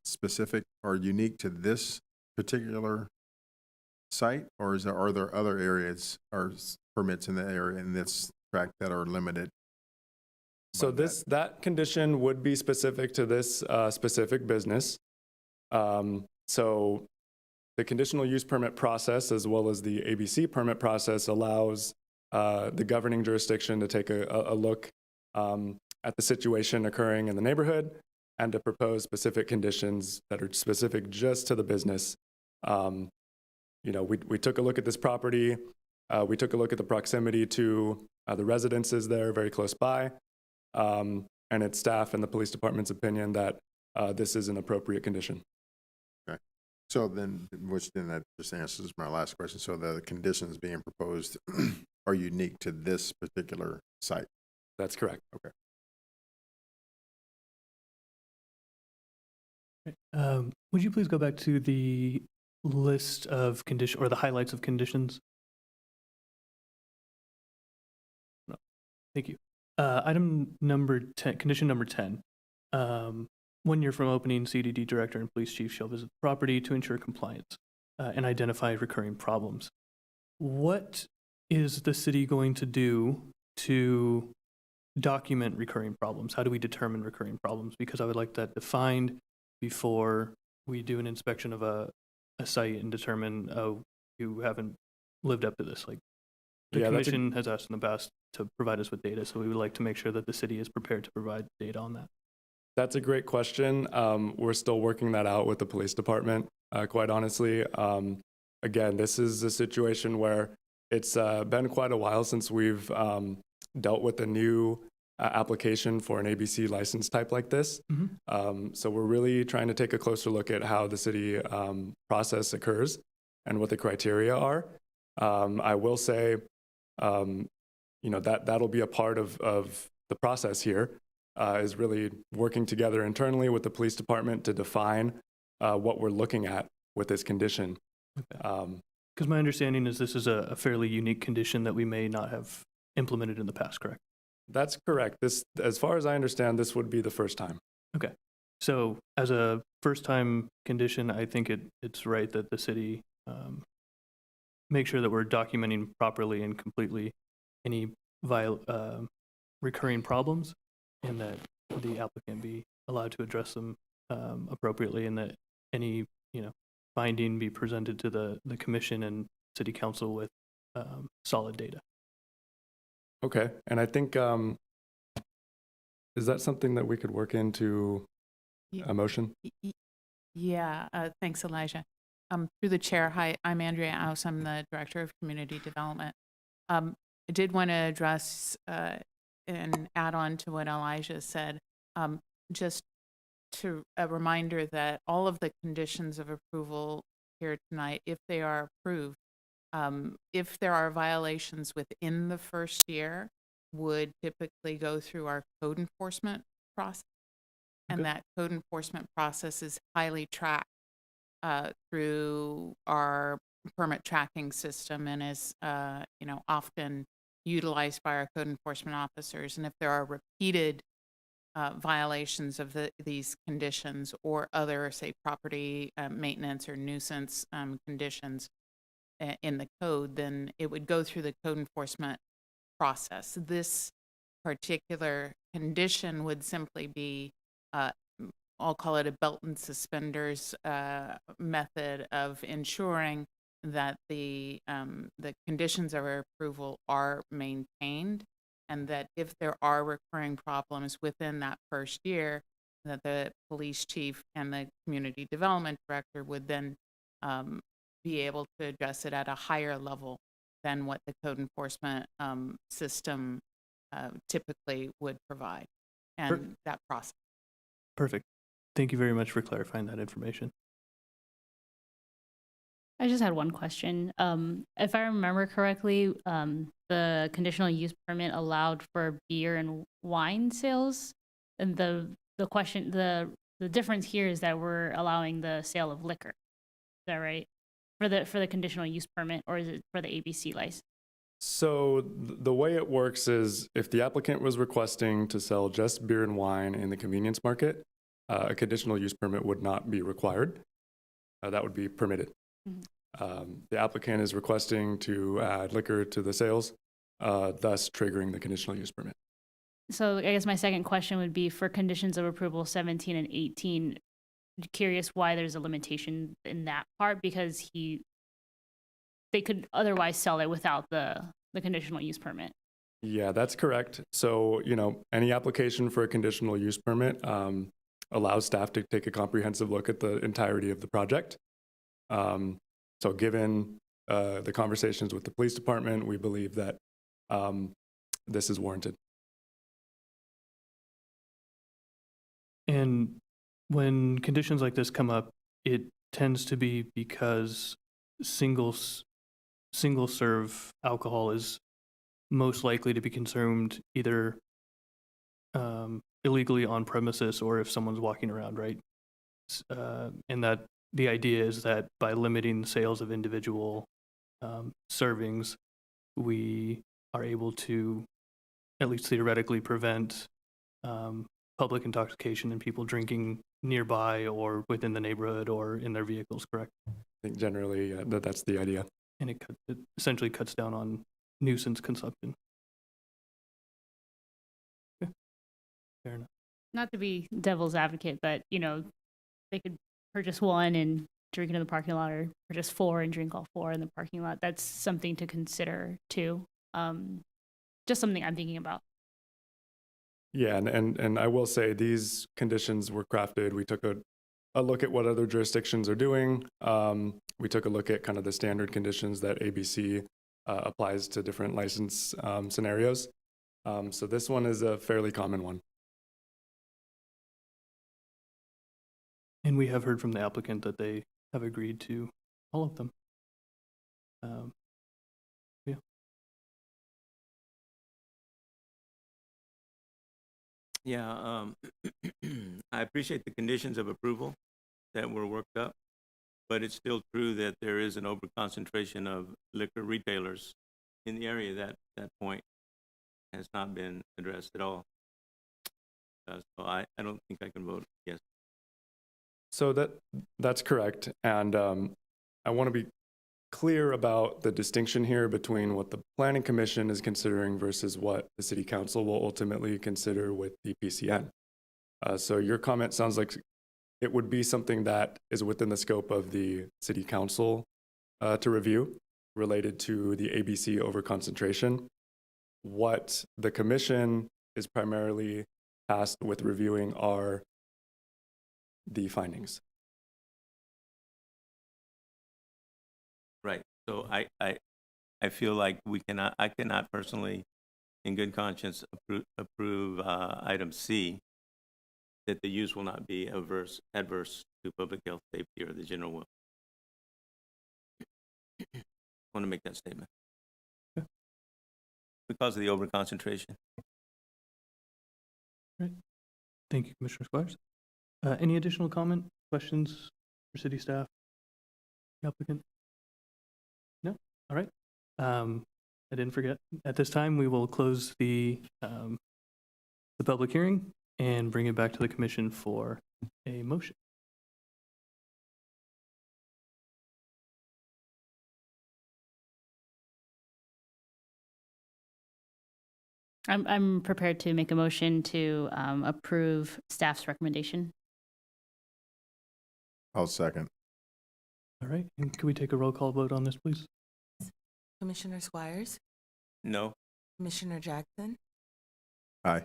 specific or unique to this particular site, or are there other areas or permits in the area in this tract that are limited? So that condition would be specific to this specific business. So the conditional use permit process, as well as the ABC permit process, allows the governing jurisdiction to take a look at the situation occurring in the neighborhood and to propose specific conditions that are specific just to the business. We took a look at this property. We took a look at the proximity to the residences there very close by. And it's staff and the police department's opinion that this is an appropriate condition. So then, which then that just answers my last question. So the conditions being proposed are unique to this particular site? That's correct. Okay. Would you please go back to the list of condition or the highlights of conditions? No, thank you. Item number 10, condition number 10. 1 year from opening, CDD director and police chief shall visit the property to ensure compliance and identify recurring problems. What is the city going to do to document recurring problems? How do we determine recurring problems? Because I would like that defined before we do an inspection of a site and determine, oh, you haven't lived up to this. Like the Yeah, that's a- commission has asked in the past to provide us with data, so we would like to make sure that the city is prepared to provide data on that. That's a great question. We're still working that out with the police department, quite honestly. Again, this is a situation where it's been quite a while since we've dealt with a new application for an ABC license type like this. So we're really trying to take a closer look at how the city process occurs and what the criteria are. I will say, that'll be a part of the process here. Is really working together internally with the police department to define what we're looking at with this condition. Because my understanding is this is a fairly unique condition that we may not have implemented in the past, correct? That's correct. This, as far as I understand, this would be the first time. Okay. So as a first-time condition, I think it's right that the city make sure that we're documenting properly and completely any recurring problems, and that the applicant be allowed to address them appropriately, and that any finding be presented to the commission and city council with solid data. Okay, and I think, is that something that we could work into a motion? Yeah, thanks, Elijah. Through the chair, hi, I'm Andrea Aus. I'm the Director of Community Development. I did want to address and add on to what Elijah said, just to a reminder that all of the conditions of approval here tonight, if they are approved, if there are violations within the first year, would typically go through our code enforcement process. And that code enforcement process is highly tracked through our permit tracking system and is, often utilized by our code enforcement officers. And if there are repeated violations of these conditions or other, say, property maintenance or nuisance conditions in the code, then it would go through the code enforcement process. This particular condition would simply be, I'll call it a belt and suspenders method of ensuring that the conditions of our approval are maintained, and that if there are recurring problems within that first year, that the police chief and the community development director would then be able to address it at a higher level than what the code enforcement system typically would provide, and that process. Perfect. Thank you very much for clarifying that information. I just had one question. If I remember correctly, the conditional use permit allowed for beer and wine sales, and the difference here is that we're allowing the sale of liquor. Is that right? For the conditional use permit, or is it for the ABC license? So the way it works is if the applicant was requesting to sell just beer and wine in the convenience market, a conditional use permit would not be required. That would be permitted. The applicant is requesting to add liquor to the sales, thus triggering the conditional use permit. So I guess my second question would be for conditions of approval 17 and 18, curious why there's a limitation in that part, because they could otherwise sell it without the conditional use permit. Yeah, that's correct. So, any application for a conditional use permit allows staff to take a comprehensive look at the entirety of the project. So given the conversations with the police department, we believe that this is warranted. And when conditions like this come up, it tends to be because single serve alcohol is most likely to be consumed either illegally on premises or if someone's walking around, right? And that the idea is that by limiting the sales of individual servings, we are able to, at least theoretically, prevent public intoxication and people drinking nearby or within the neighborhood or in their vehicles, correct? I think generally that's the idea. And it essentially cuts down on nuisance consumption. Okay. Fair enough. Not to be devil's advocate, but, you know, they could purchase one and drink it in the parking lot, or purchase four and drink all four in the parking lot. That's something to consider too. Just something I'm thinking about. Yeah, and I will say these conditions were crafted. We took a look at what other jurisdictions are doing. We took a look at kind of the standard conditions that ABC applies to different license scenarios. So this one is a fairly common one. And we have heard from the applicant that they have agreed to all of them. Yeah. Yeah, I appreciate the conditions of approval that were worked up, but it's still true that there is an overconcentration of liquor retailers in the area. That point has not been addressed at all. So I don't think I can vote yes. So that's correct. And I want to be clear about the distinction here between what the Planning Commission is considering versus what the City Council will ultimately consider with the PCN. So your comment sounds like it would be something that is within the scope of the City Council to review related to the ABC overconcentration. What the Commission is primarily tasked with reviewing are the findings. Right. So I feel like I cannot personally, in good conscience, approve item C, that the use will not be adverse to public health, safety, or the general welfare. I want to make that statement. Okay. Because of the overconcentration. Right. Thank you, Commissioner Squires. Any additional comment, questions for city staff? The applicant? No? All right. I didn't forget. At this time, we will close the public hearing and bring it back to the commission for a motion. I'm prepared to make a motion to approve staff's recommendation. I'll second. All right. And can we take a roll call vote on this, please? Commissioner Squires, No. Commissioner Jackson, Aye.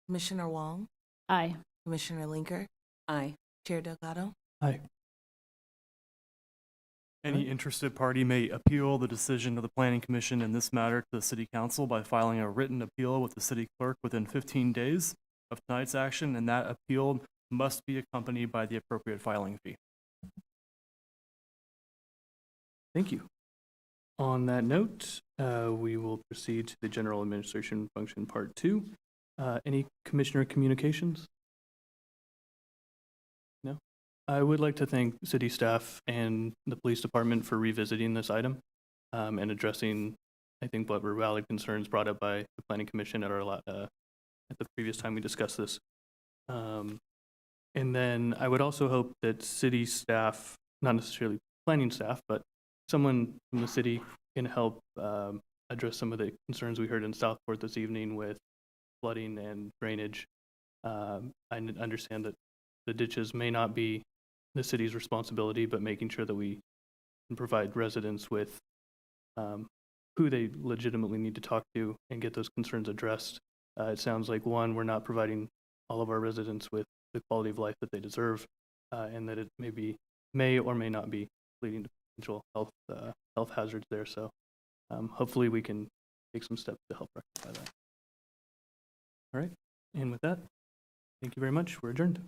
Commissioner Wong, Aye. Commissioner Linker, Aye. Chair Delgado. Aye. Any interested party may appeal the decision of the Planning Commission in this matter to the City Council by filing a written appeal with the City Clerk within 15 days of tonight's action, and that appeal must be accompanied by the appropriate filing fee. Thank you. On that note, we will proceed to the general administration function part 2. Any commissioner communications? No? I would like to thank city staff and the police department for revisiting this item and addressing, I think, what were valid concerns brought up by the Planning Commission at the previous time we discussed this. And then I would also hope that city staff, not necessarily planning staff, but someone from the city can help address some of the concerns we heard in Southport this evening with flooding and drainage. I understand that the ditches may not be the city's responsibility, but making sure that we can provide residents with who they legitimately need to talk to and get those concerns addressed. It sounds like, one, we're not providing all of our residents with the quality of life that they deserve, and that it may or may not be leading to potential health hazards there. So hopefully we can take some steps to help rectify that. All right, and with that, thank you very much. We're adjourned.